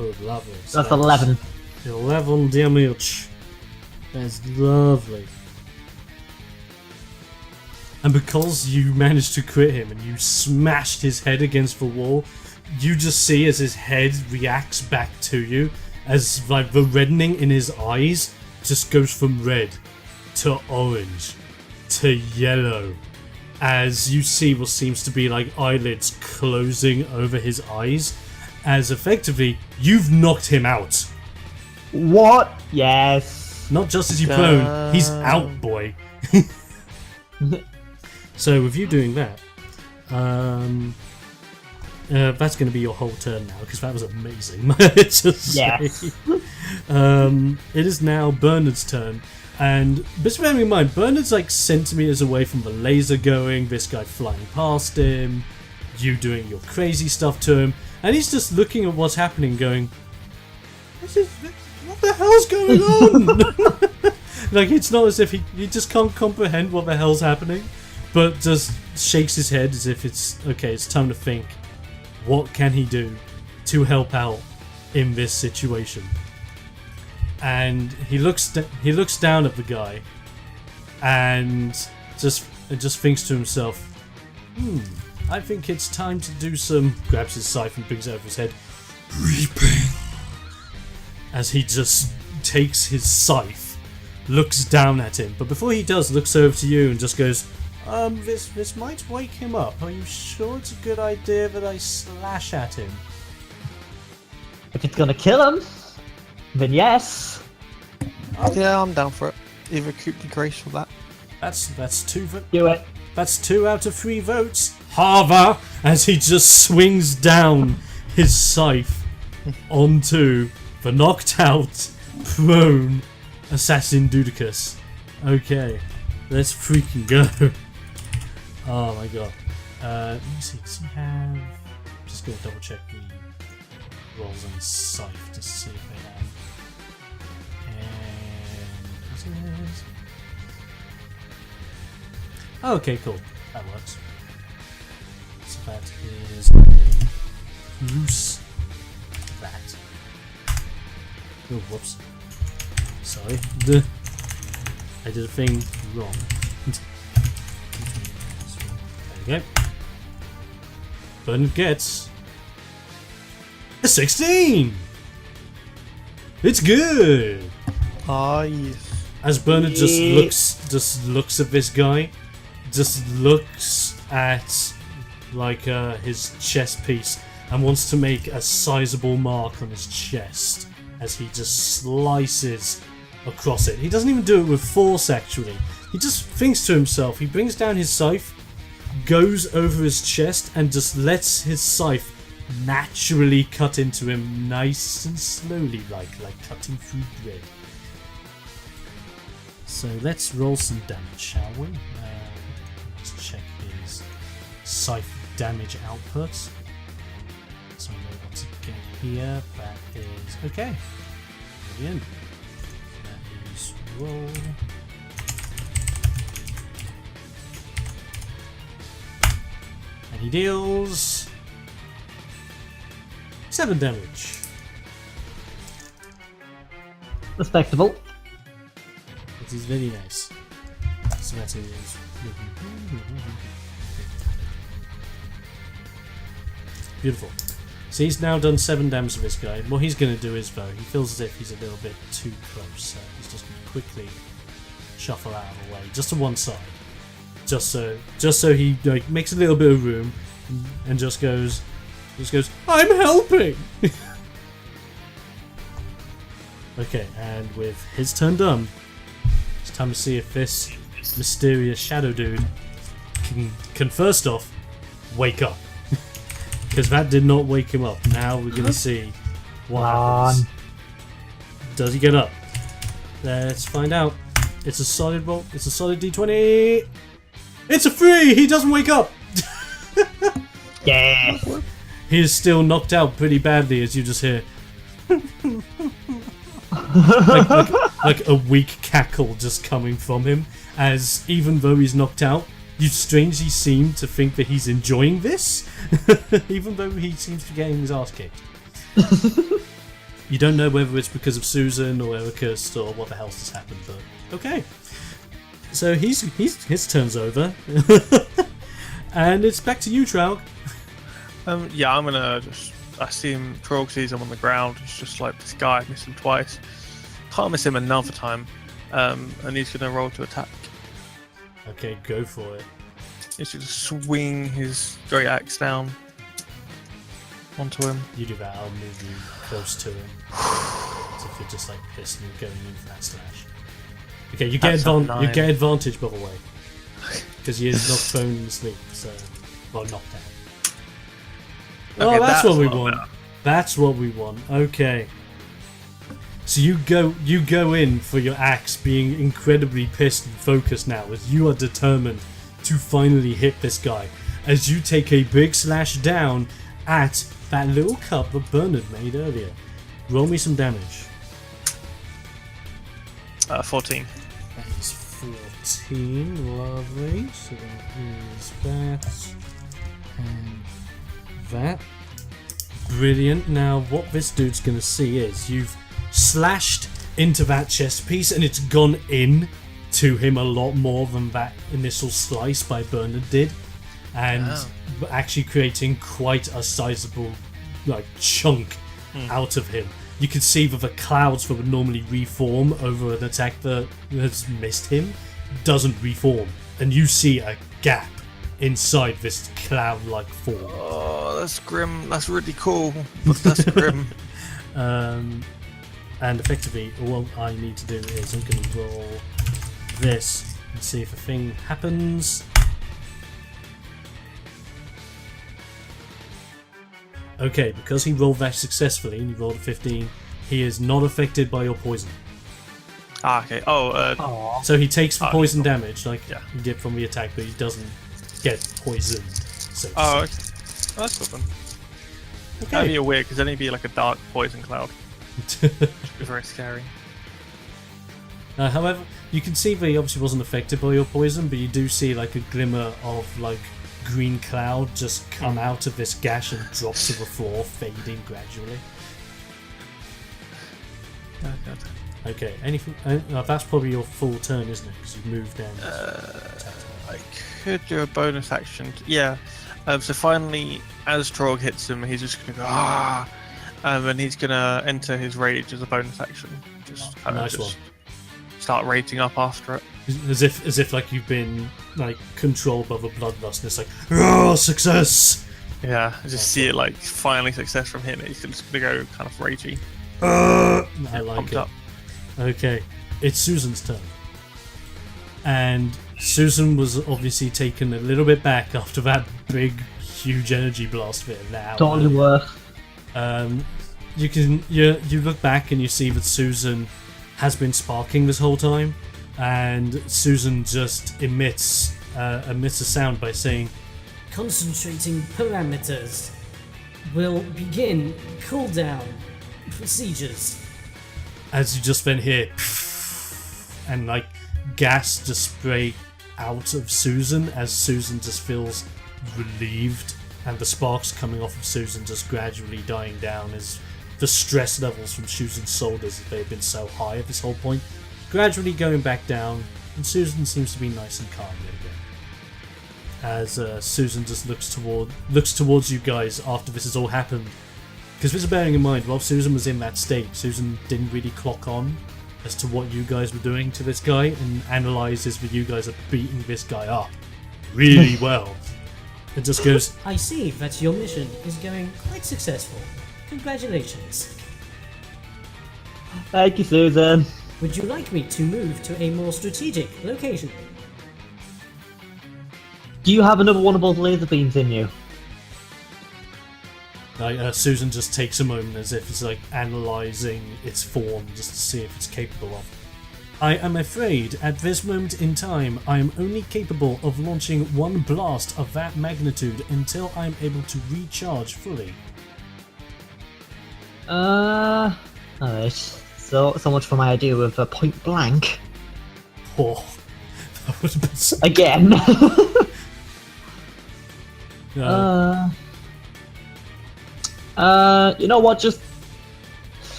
Oh, lovely. So That's 11. 11 damage. That's lovely. And because you managed to crit him and you smashed his head against the wall, you just see as his head reacts back to you, as like the reddening in his eyes just goes from red to orange to yellow, as you see what seems to be like eyelids closing over his eyes, as effectively you've knocked him out. What? Yes. Not just as you prone, he's out, boy. So with you doing that, that's going to be your whole turn now, because that was amazing. Just Yes. say. It is now Bernard's turn, and just bear in mind, Bernard's like centimeters away from the laser going, this guy flying past him, you doing your crazy stuff to him, and he's just looking at what's happening, going, what the hell's going on? Like, it's not as if he just can't comprehend what the hell's happening, but just shakes his head as if it's okay, it's time to think. What can he do to help out in this situation? And he looks down at the guy and just thinks to himself, I think it's time to do some... Grabs his scythe and brings it over his head. Reaping. As he just takes his scythe, looks down at him, but before he does, looks over to you and just goes, this might wake him up. Are you sure it's a good idea that I slash at him? If it's gonna kill him. Then yes. Yeah, I'm down for it. Either Coop the Grace for that. That's two. Do it. That's 2 out of 3 votes. Harva, as he just swings down his scythe onto the knocked out, prone assassin Dudicus. Okay, let's freaking go. Oh my god. Let me see. Does he have? Just gonna double check the rolls on his scythe to see if they have. And is it? Oh, okay, cool. That works. So that is a loose that. Oh, whoops. Sorry. I did a thing wrong. There we go. Bernard gets a 16! It's good! Ah, yes. As Bernard just looks at this guy, just looks at like his chest piece and wants to make a sizable mark on his chest as he just slices across it. He doesn't even do it with force actually. He just thinks to himself, he brings down his scythe, goes over his chest and just lets his scythe naturally cut into him nice and slowly like cutting through bread. So let's roll some damage, shall we? Let's check his scythe damage output. So we know what to get here. That is okay. Brilliant. That is roll. And he deals 7 damage. Respectable. It is very nice. So that is. Beautiful. So he's now done 7 damage to this guy. What he's going to do is, though, he feels as if he's a little bit too close, so he's just going to quickly shuffle out of the way, just to one side, just so he like makes a little bit of room, and just goes, I'm helping. Okay, and with his turn done, it's time to see if this mysterious shadow dude can first off wake up. Because that did not wake him up. Now we're going to see what happens. Does he get up? Let's find out. It's a solid roll. It's a solid d20. It's a 3! He doesn't wake up! Yeah. He is still knocked out pretty badly, as you just hear. like a weak cackle just coming from him. As even though he's knocked out, you strangely seem to think that he's enjoying this, even though he seems to be getting his ass kicked. You don't know whether it's because of Susan or Ericus or what the hell's just happened, but okay. So his turn's over, and it's back to you, Traug. Yeah, I'm gonna just. I see him. Trog sees him on the ground. It's just like this guy. I missed him twice. Can't miss him another time. And he's gonna roll to attack. Okay, go for it. He's gonna swing his great axe down onto him. You do that. I'll move you close to him. So if you're just like pissed and you're going in for that slash. Okay, you get advantage by the way, because he is knocked prone in sleep. So, well, knocked out. Okay, Oh, that's what we want. better. That's what we want. Okay. So you go in for your axe, being incredibly pissed and focused now, as you are determined to finally hit this guy. As you take a big slash down at that little cup that Bernard made earlier. Roll me some damage. 14. That is 14. Lovely. So that is that and that. Brilliant. Now what this dude's going to see is you've slashed into that chest piece and it's gone in to him a lot more than that initial slice by Bernard did, and actually creating quite a sizable like chunk out of him. You can see that the clouds that would normally reform over an attack that has missed him doesn't reform, and you see a gap inside this cloud-like form. Oh, that's grim. That's really cool, but that's grim. And effectively, all I need to do is I'm going to roll this and see if a thing happens. Okay, because he rolled that successfully and he rolled a 15, he is not affected by your poison. Ah, okay. Oh, So he takes the poison cool. damage, like he did from the attack, but he doesn't get poisoned. So to oh, say. okay. Oh, that's good then. Okay. That'd be weird because then it'd be like a dark poison cloud. It'd be very scary. However, you can see that he obviously wasn't affected by your poison, but you do see like a glimmer of like green cloud just come out of this gash and drop to the floor, fading gradually. Oh, God. Okay, anything? That's probably your full turn, isn't it? Because you've moved down. I could do a bonus action. Yeah. So finally, as Trog hits him, he's just gonna go ah, and he's gonna enter his rage as a bonus action. Just kind of nice just start raging up after it. As if like you've been like controlled by the bloodlust, and it's like, oh, success! Yeah, I just see it like finally success from him. He's just gonna go kind of ragey. I like Pumped it. up. Okay, it's Susan's turn. And Susan was obviously taken a little bit back after that big, huge energy blast bit. Now, Totally worth. you look back and you see that Susan has been sparking this whole time, and Susan just emits a sound by saying, Concentrating parameters. Will begin cooldown procedures. as you just then hear, and like gas just spray out of Susan as Susan just feels relieved, and the sparks coming off of Susan just gradually dying down as the stress levels from Susan's shoulders, as they've been so high at this whole point, gradually going back down, and Susan seems to be nice and calm again. As Susan just looks towards you guys after this has all happened. Because this is bearing in mind, while Susan was in that state, Susan didn't really clock on as to what you guys were doing to this guy, and analyzes that you guys are beating this guy up really well. It just goes, I see that your mission is going quite successful. Congratulations. Thank you, Susan. Would you like me to move to a more strategic location? Do you have another one of those laser beams in you? like, Susan just takes a moment as if it's like analysing its form just to see if it's capable of. I am afraid at this moment in time I am only capable of launching one blast of that magnitude until I am able to recharge fully. Alright. So much for my idea of point blank. Oh, that would have been so... Again. You know what? Just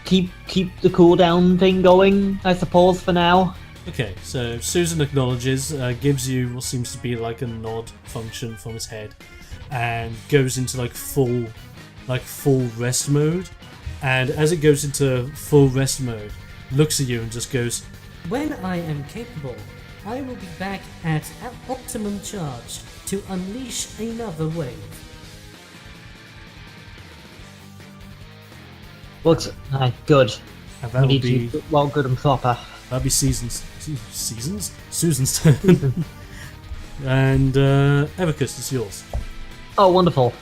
keep the cooldown thing going, I suppose, for now. Okay, so Susan acknowledges, gives you what seems to be like a nod function from his head, and goes into like full rest mode. And as it goes into full rest mode, looks at you and just goes, When I am capable, I will be back at optimum charge to unleash another wave. But, good. and We that'll need be you well, good and proper. Susan's turn. And Evicus, it's yours. Oh, wonderful.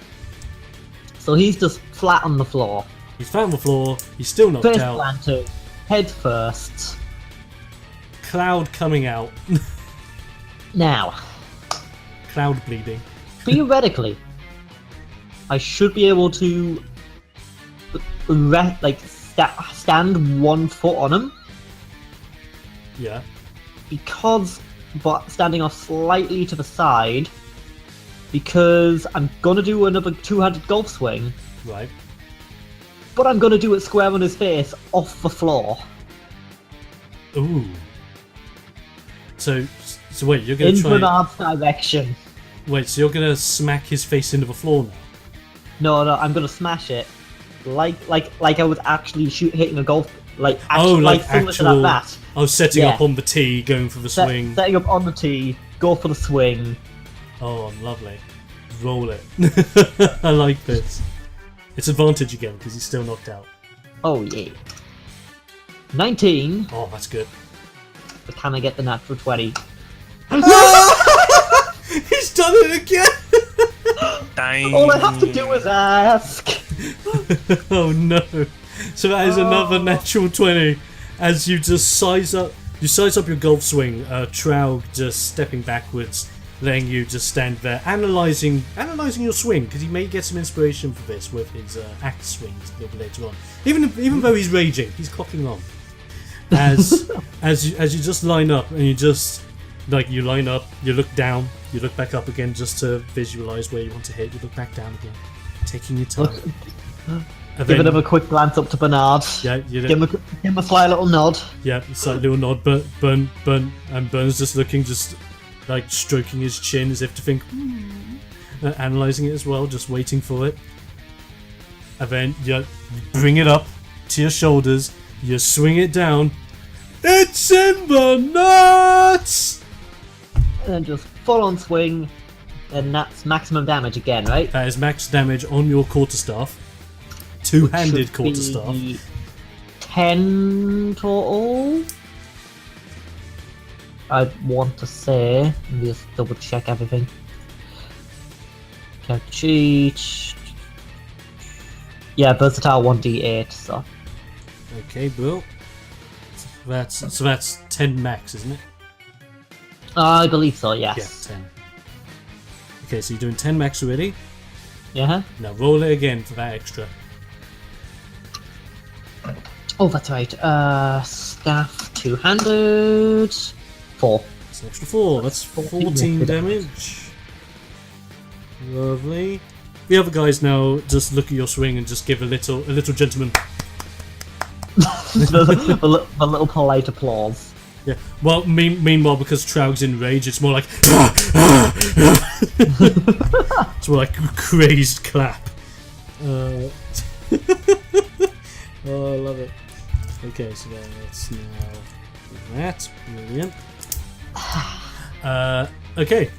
So he's just flat on the floor. He's found the floor. He's still knocked Face out. planted, head first. Cloud coming out. Now, Cloud bleeding. theoretically, I should be able to stand 1 foot on him, Yeah. but standing off slightly to the side, because I'm gonna do another 200 golf swing, Right. but I'm gonna do it square on his face off the floor. Ooh. So wait, you're gonna In try. Bernard's direction. Wait, so you're gonna smack his face into the floor now? No, I'm gonna smash it. Like I was actually hitting a golf, similar to that. I was setting Yeah. up on the tee, going for the swing. Setting up on the tee, go for the swing. Oh, lovely. Roll it. I like this. It's advantage again because he's still knocked out. Oh yeah. 19. Oh, that's good. But can I get the natural 20? He's done it again! Dang. All I have to do is ask. Oh no. So that is another natural 20 as you just size up your golf swing, Traug just stepping backwards, letting you just stand there, analysing your swing, because he may get some inspiration for this with his axe swings a little bit later on. Even though he's raging, he's clocking on. As you just line up, and you just you line up, you look down, you look back up again just to visualise where you want to hit, you look back down again, taking your time. Give him a quick glance up to Bernard. Yeah, give him a sly little nod. Yeah, slight little nod, but Burn's just looking, just like stroking his chin as if to think, analysing it as well, just waiting for it. And then you bring it up to your shoulders, you swing it down. It's in the nuts! And then just full on swing, and that's maximum damage again, right? That is max damage on your quarterstaff. Two-handed Should quarterstaff. be 10 total. I want to say. Let me just double check everything. Check cheat. Yeah, versatile 1d8. So Okay, bro. That's 10 max, isn't it? I believe so. Yes. Yeah, 10. Okay, so you're doing 10 max already. Yeah. Now roll it again for that extra. Oh, that's right. Staff two-handed. 4. That's an extra 4. That's 14 damage. Lovely. The other guys now just look at your swing and just give a little gentleman. a little polite applause. Yeah. Well, meanwhile, because Traug's in rage, it's more like it's more like a crazed clap. Oh, I love it. Okay, so let's now do that. Brilliant. Okay.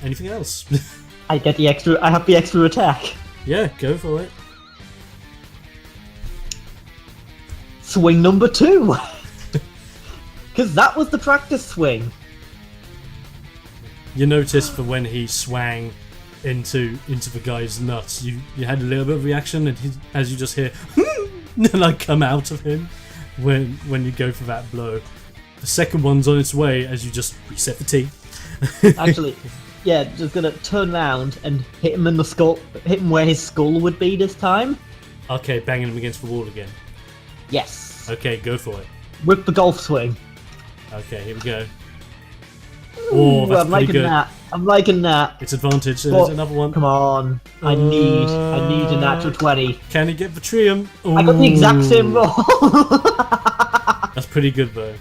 Anything else? I have the extra attack. Yeah, go for it. Swing number 2. Because that was the practice swing. You noticed for when he swang into the guy's nuts, you had a little bit of reaction, and as you just hear like come out of him when you go for that blow. The second one's on its way as you just reset the tee. Actually, yeah, just gonna turn around and hit him in the skull, hit him where his skull would be this time. Okay, banging him against the wall again. Yes. Okay, go for it. With the golf swing. Okay, here we go. Oh, that's I'm pretty liking good. that. I'm liking that. It's advantage. So But- there's another one. Come on. I need a natural 20. Can he get the triumph? I got the exact same roll. That's pretty good though.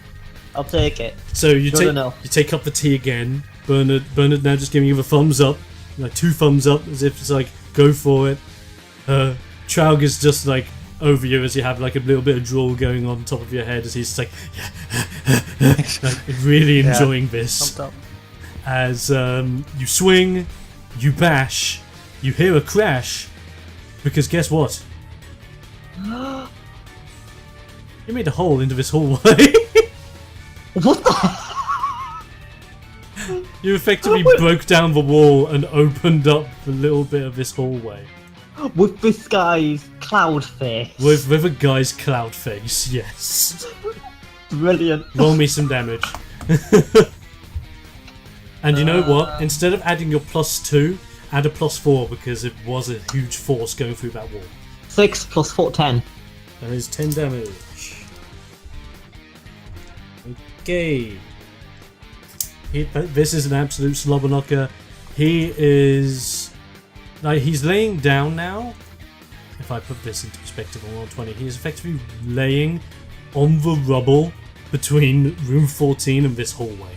I'll take it. So you Good enough. take up the tee again. Bernard now just giving you the thumbs up, like 2 thumbs up, as if it's like go for it. Traug is just like over you as you have like a little bit of drool going on top of your head as he's just like, like really enjoying this. Pumped up. As you swing, you bash, you hear a crash, because guess what? You made a hole into this hallway. What the? You effectively broke down the wall and opened up a little bit of this hallway. With this guy's cloud face. With a guy's cloud face, yes. Brilliant. Roll me some damage. And you know what? Instead of adding your +2, add a +4 because it was a huge force going through that wall. 6 plus 4, 10. That is 10 damage. Okay. This is an absolute slobber knocker. He is... like, he's laying down now. If I put this into perspective on roll 20, he is effectively laying on the rubble between room 14 and this hallway.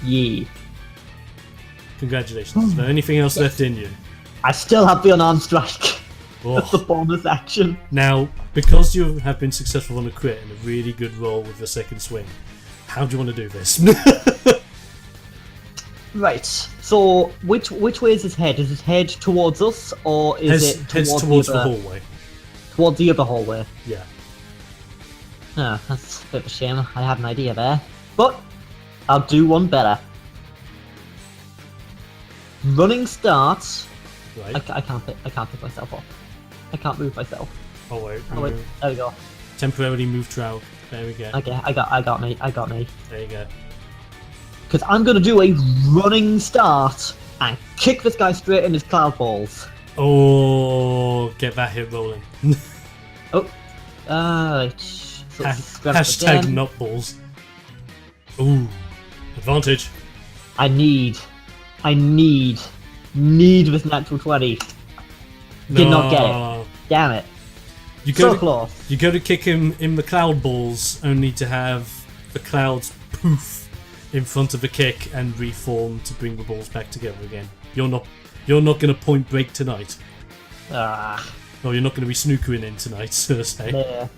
Yeah. Congratulations. Is there anything else left in you? I still have the unarmed strike. That's the Oh. bonus action. Now, because you have been successful on a crit and a really good roll with your second swing, how do you want to do this? Right. So, which way is his head? Is his head towards us, or is it Heads towards, towards the the hallway. towards the other hallway. Yeah. Oh, that's a bit of a shame. I had an idea there. But I'll do one better. Running starts. Right. I can't pick myself up. I can't move myself. Oh wait. Oh wait, there we go. Temporarily move Trout. There we go. Okay, I got me. There you go. Because I'm gonna do a running start and kick this guy straight in his cloud balls. Oh, get that hit rolling. Oh, so Hashtag nutballs. Ooh, advantage. I need with natural 20. Did not get it. Damn it. You go So close. You go to kick him in the cloud balls, only to have the clouds poof in front of the kick and reform to bring the balls back together again. You're not gonna point break tonight. Ah, Or you're not gonna be snookering in tonight, so to say. there.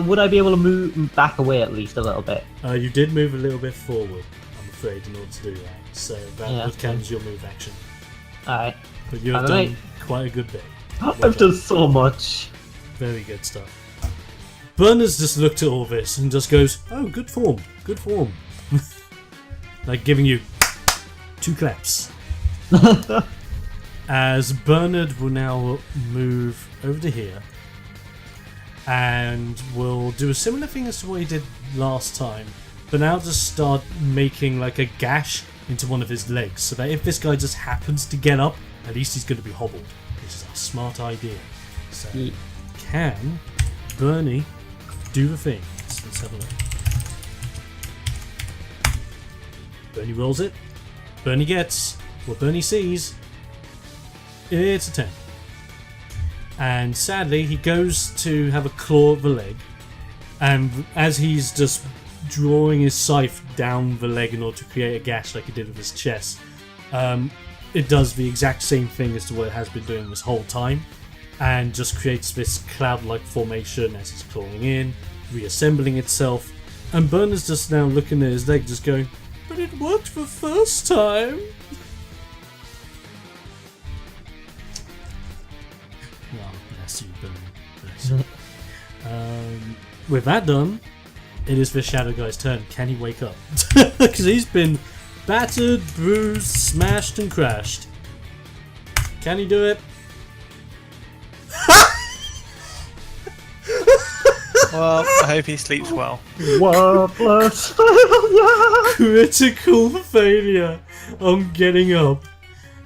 Would I be able to move back away at least a little bit? You did move a little bit forward, I'm afraid, in order to do that. So that Yeah, would count as your move action. Alright. But you have Alright. done quite a good bit. I've done so much. Very good stuff. Bernard's just looked at all this and just goes, "Oh, good form, good form." Like giving you 2 claps. As Bernard will now move over to here and will do a similar thing as to what he did last time, but now just start making like a gash into one of his legs, so that if this guy just happens to get up, at least he's going to be hobbled, which is a smart idea. So, Yeah. can Bernie do the thing? Let's have a look. Bernie rolls it. Bernie gets what Bernie sees. It's a 10. And sadly, he goes to have a claw at the leg, and as he's just drawing his scythe down the leg in order to create a gash like he did with his chest, it does the exact same thing as to what it has been doing this whole time, and just creates this cloud-like formation as he's clawing in, reassembling itself, and Bernard's just now looking at his leg just going, "But it worked the first time!" Well, bless you, Bernard. Bless you. With that done, it is the Shadow Guy's turn. Can he wake up? Because he's been battered, bruised, smashed, and crashed. Can he do it? Well, I hope he sleeps well. Worthless failure. Critical failure on getting up.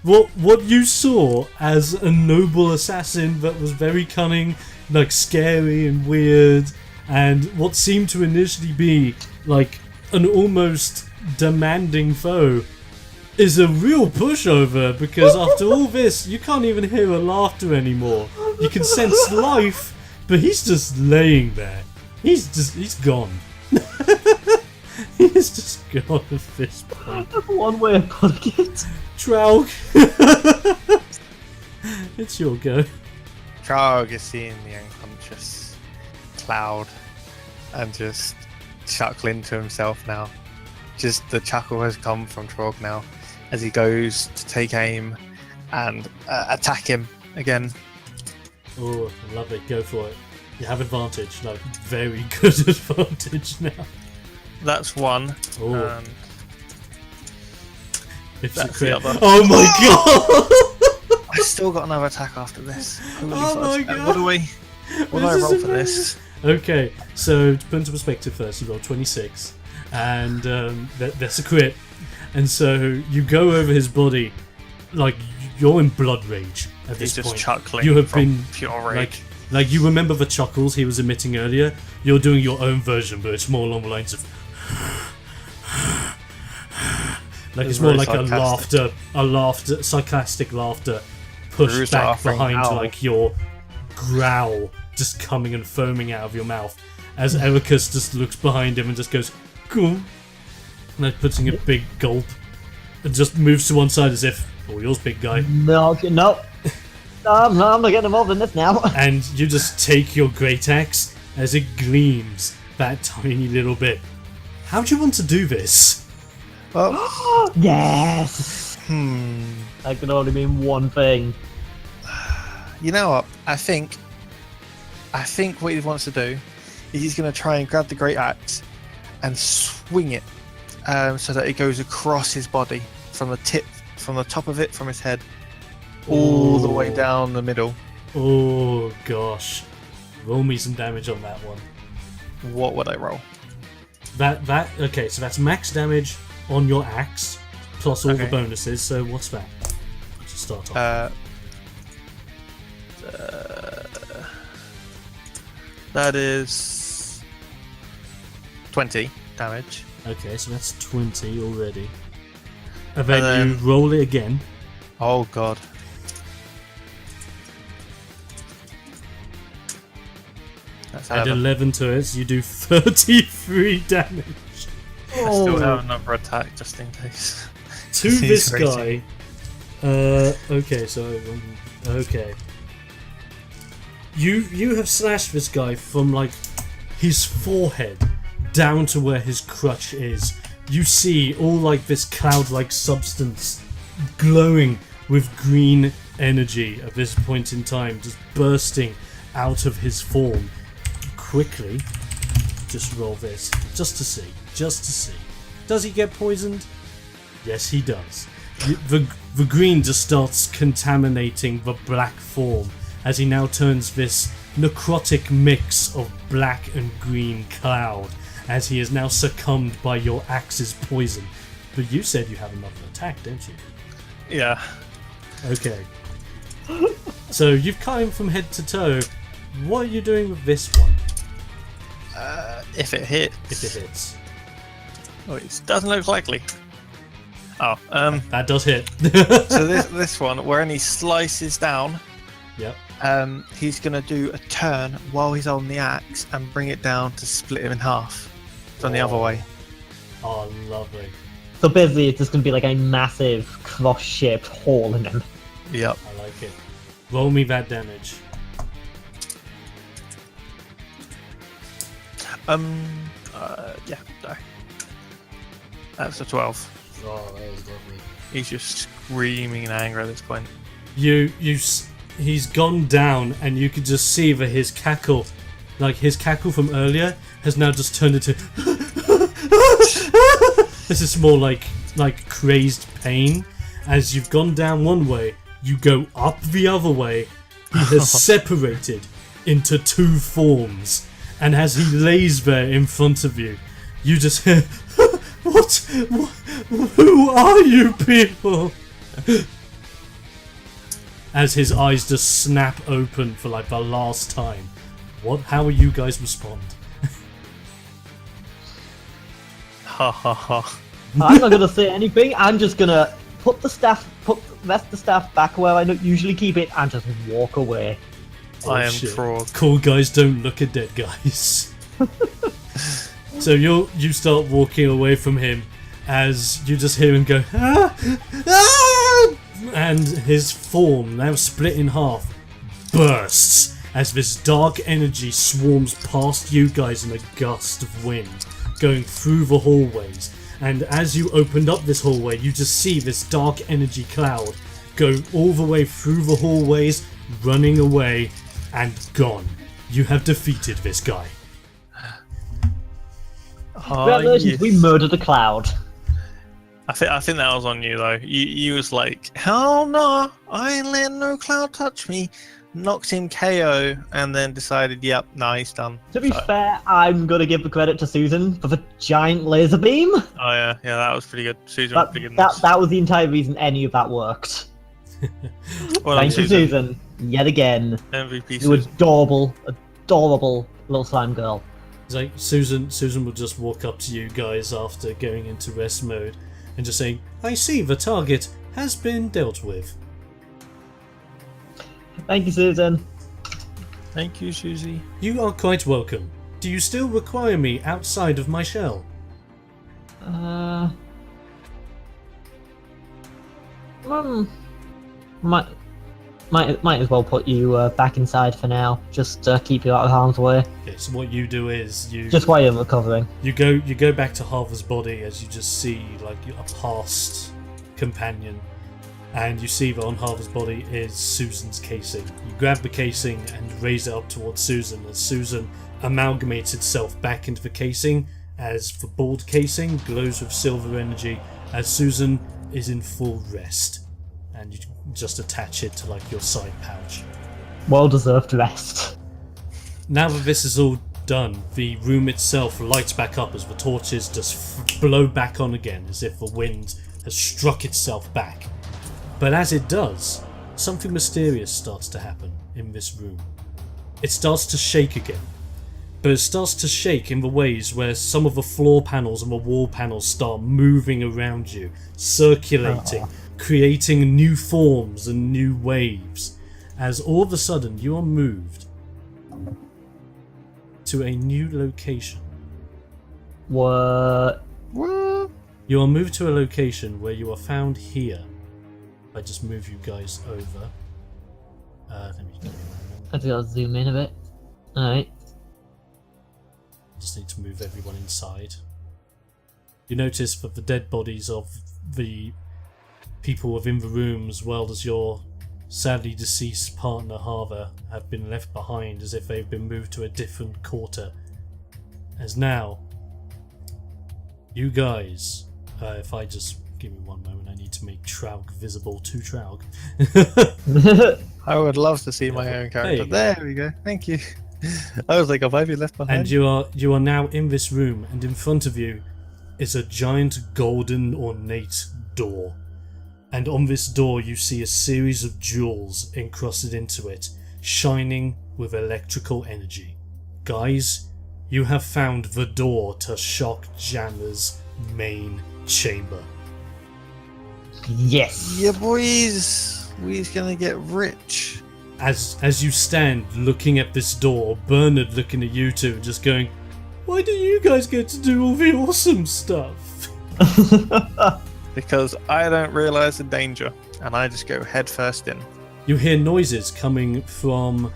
What you saw as a noble assassin that was very cunning, like scary and weird, and what seemed to initially be like an almost demanding foe is a real pushover, because after all this you can't even hear her laughter anymore. You can sense life, but he's just laying there. He's gone. He's just gone at this point. One way of putting it. Traug. It's your go. Trog is seeing the unconscious Cloud and just chuckling to himself now. Just the chuckle has come from Trog now as he goes to take aim and attack him again. Oh, I love it. Go for it. You have advantage, like very good advantage now. That's one. Oh. And If that's you crit- the other. Oh my god! I still got another attack after this. Holy Oh fudge. my God. What do I This roll is for this? Okay, so to put into perspective first, you roll 26, and that's a crit. And so you go over his body, like you're in blood rage at He's this just point. chuckling You have from been pure rage. like you remember the chuckles he was emitting earlier. You're doing your own version, but it's more along the lines of like it's more very like sarcastic. a laughter, sarcastic laughter pushed Bruce back laughing, behind ow. like your growl just coming and foaming out of your mouth as Ericus just looks behind him and just goes cool, like putting a big gulp and just moves to one side as if, oh, yours big guy. No. I'm not getting involved in this now. And you just take your great axe as it gleams that tiny little bit. How do you want to do this? Well, Yes. That could only mean one thing. You know what? I think what he wants to do is he's going to try and grab the great axe and swing it so that it goes across his body from the top of it, from his head, all the way down the middle. Oh gosh. Roll me some damage on that one. What would I roll? Okay, so that's max damage on your axe, plus all the bonuses, so what's that? To start off. That is 20 damage. Okay, so that's 20 already. And then you then- roll it again. Oh god. That's Add 11. 11 to it, so you do 33 damage. I still have another attack just in case. To He's this raging. guy. Okay, so okay. You have slashed this guy from like his forehead down to where his crutch is. You see all like this cloud-like substance glowing with green energy at this point in time, just bursting out of his form. Quickly, just roll this, just to see. Does he get poisoned? Yes, he does. The green just starts contaminating the black form as he now turns this necrotic mix of black and green cloud, as he is now succumbed by your axe's poison. But you said you have another attack, don't you? Yeah. Okay. So you've cut him from head to toe. What are you doing with this one? If it hits. If it hits. Oh, it doesn't look likely. Oh, That does hit. so this one, when he slices down, Yep. he's gonna do a turn while he's on the axe and bring it down to split him in half from the other way. Oh, lovely. So basically, it's just going to be like a massive cross-shaped hole in him. Yep. I like it. Roll me that damage. Yeah. No. That's a 12. Oh, that was lovely. He's just screaming in anger at this point. He's gone down, and you can just see that his cackle, like his cackle from earlier, has now just turned into. This is more like crazed pain. As you've gone down one way, you go up the other way. He has separated into two forms, and as he lays there in front of you, you just hear, "What? Who are you people?" As his eyes just snap open for like the last time. How will you guys respond? Ha ha ha. I'm not going to say anything. I'm just going to put the rest of the staff back where I usually keep it and just walk away. I am shit. fraud. Cool guys don't look at dead guys. So you start walking away from him as you just hear him go, "Ah! Ah!" And his form, now split in half, bursts as this dark energy swarms past you guys in a gust of wind, going through the hallways. And as you opened up this hallway, you just see this dark energy cloud go all the way through the hallways, running away, and gone. You have defeated this guy. Congratulations, yes. we murdered a cloud. I think that was on you though. You was like, hell no, I ain't letting no cloud touch me. Knocked him KO and then decided, yep, nah, he's done. To be So- fair, I'm going to give the credit to Susan for the giant laser beam. Oh yeah, that was pretty good. Susan was pretty good. in this. That was the entire reason any of that worked. Well done, Thank you, Susan. Yet again. MVP You Susan. adorable little slime girl. It's like Susan will just walk up to you guys after going into rest mode and just saying, "I see the target has been dealt with." Thank you, Susan. Thank you, Susie. You are quite welcome. Do you still require me outside of my shell? Might as well put you back inside for now. Just keep you out of harm's way. Okay, so what you do is Just while you're recovering. you go back to Harvard's body as you just see like a past companion and you see that on Harvard's body is Susan's casing. You grab the casing and raise it up towards Susan as Susan amalgamates itself back into the casing as the bald casing glows with silver energy as Susan is in full rest, and you just attach it to like your side pouch. Well deserved rest. Now that this is all done, the room itself lights back up as the torches just blow back on again as if the wind has struck itself back. But as it does, something mysterious starts to happen in this room. It starts to shake again, but it starts to shake in the ways where some of the floor panels and the wall panels start moving around you, circulating, creating new forms and new waves, as all of a sudden you are moved to a new location. What? You are moved to a location where you are found here. I just move you guys over. Let me give you a moment. I think I'll zoom in a bit. Alright. Just need to move everyone inside. You notice that the dead bodies of the people within the room, as well as your sadly deceased partner Harva, have been left behind as if they've been moved to a different quarter. As now, you guys, if I just give me one moment, I need to make Traug visible to Traug. I would love to see my own character. There we go. Thank you. I was like, have I been left behind? And you are now in this room, and in front of you is a giant golden ornate door. And on this door you see a series of jewels encrusted into it, shining with electrical energy. Guys, you have found the door to Shockjammer's main chamber. Yes! Yeah, boys! We're gonna get rich. As you stand looking at this door, Bernard looking at you two and just going, why do you guys get to do all the awesome stuff? Because I don't realise the danger, and I just go head first in. You hear noises coming from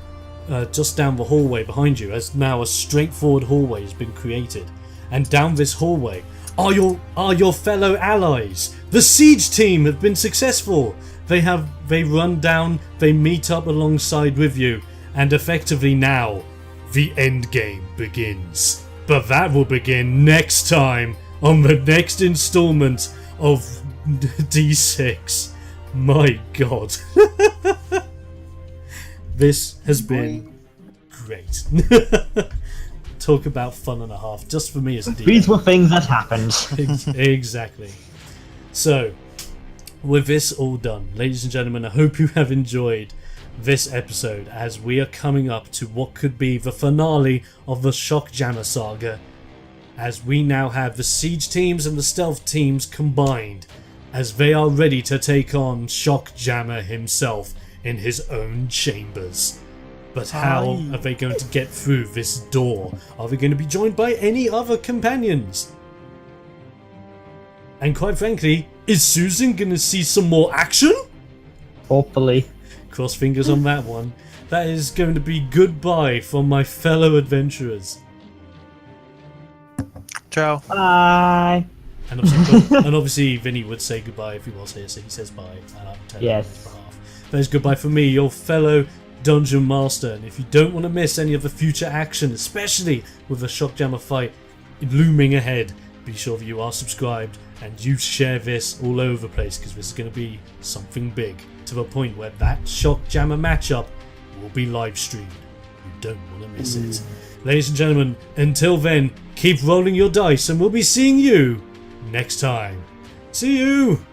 just down the hallway behind you, as now a straightforward hallway has been created. And down this hallway are your fellow allies. The siege team have been successful. They run down, they meet up alongside with you, and effectively now the end game begins. But that will begin next time on the next installment of D6. My god. This has been great. Talk about fun and a half, just for me as a DM. These were things that happened. Exactly. So, with this all done, ladies and gentlemen, I hope you have enjoyed this episode as we are coming up to what could be the finale of the Shockjammer saga, as we now have the siege teams and the stealth teams combined as they are ready to take on Shockjammer himself in his own chambers. But how are they going to get through this door? Are they going to be joined by any other companions? And quite frankly, is Susan going to see some more action? Hopefully. Cross fingers on that one. That is going to be goodbye from my fellow adventurers. Ciao. Bye. And obviously Vinny would say goodbye if he was here, so he says bye. And I'm telling him on his behalf. That is goodbye from me, your fellow Dungeon Master. And if you don't want to miss any of the future action, especially with the Shockjammer fight looming ahead, be sure that you are subscribed and you share this all over the place, because this is going to be something big, to the point where that Shockjammer matchup will be live streamed. You don't want to miss it. Ladies and gentlemen, until then, keep rolling your dice and we'll be seeing you next time. See you!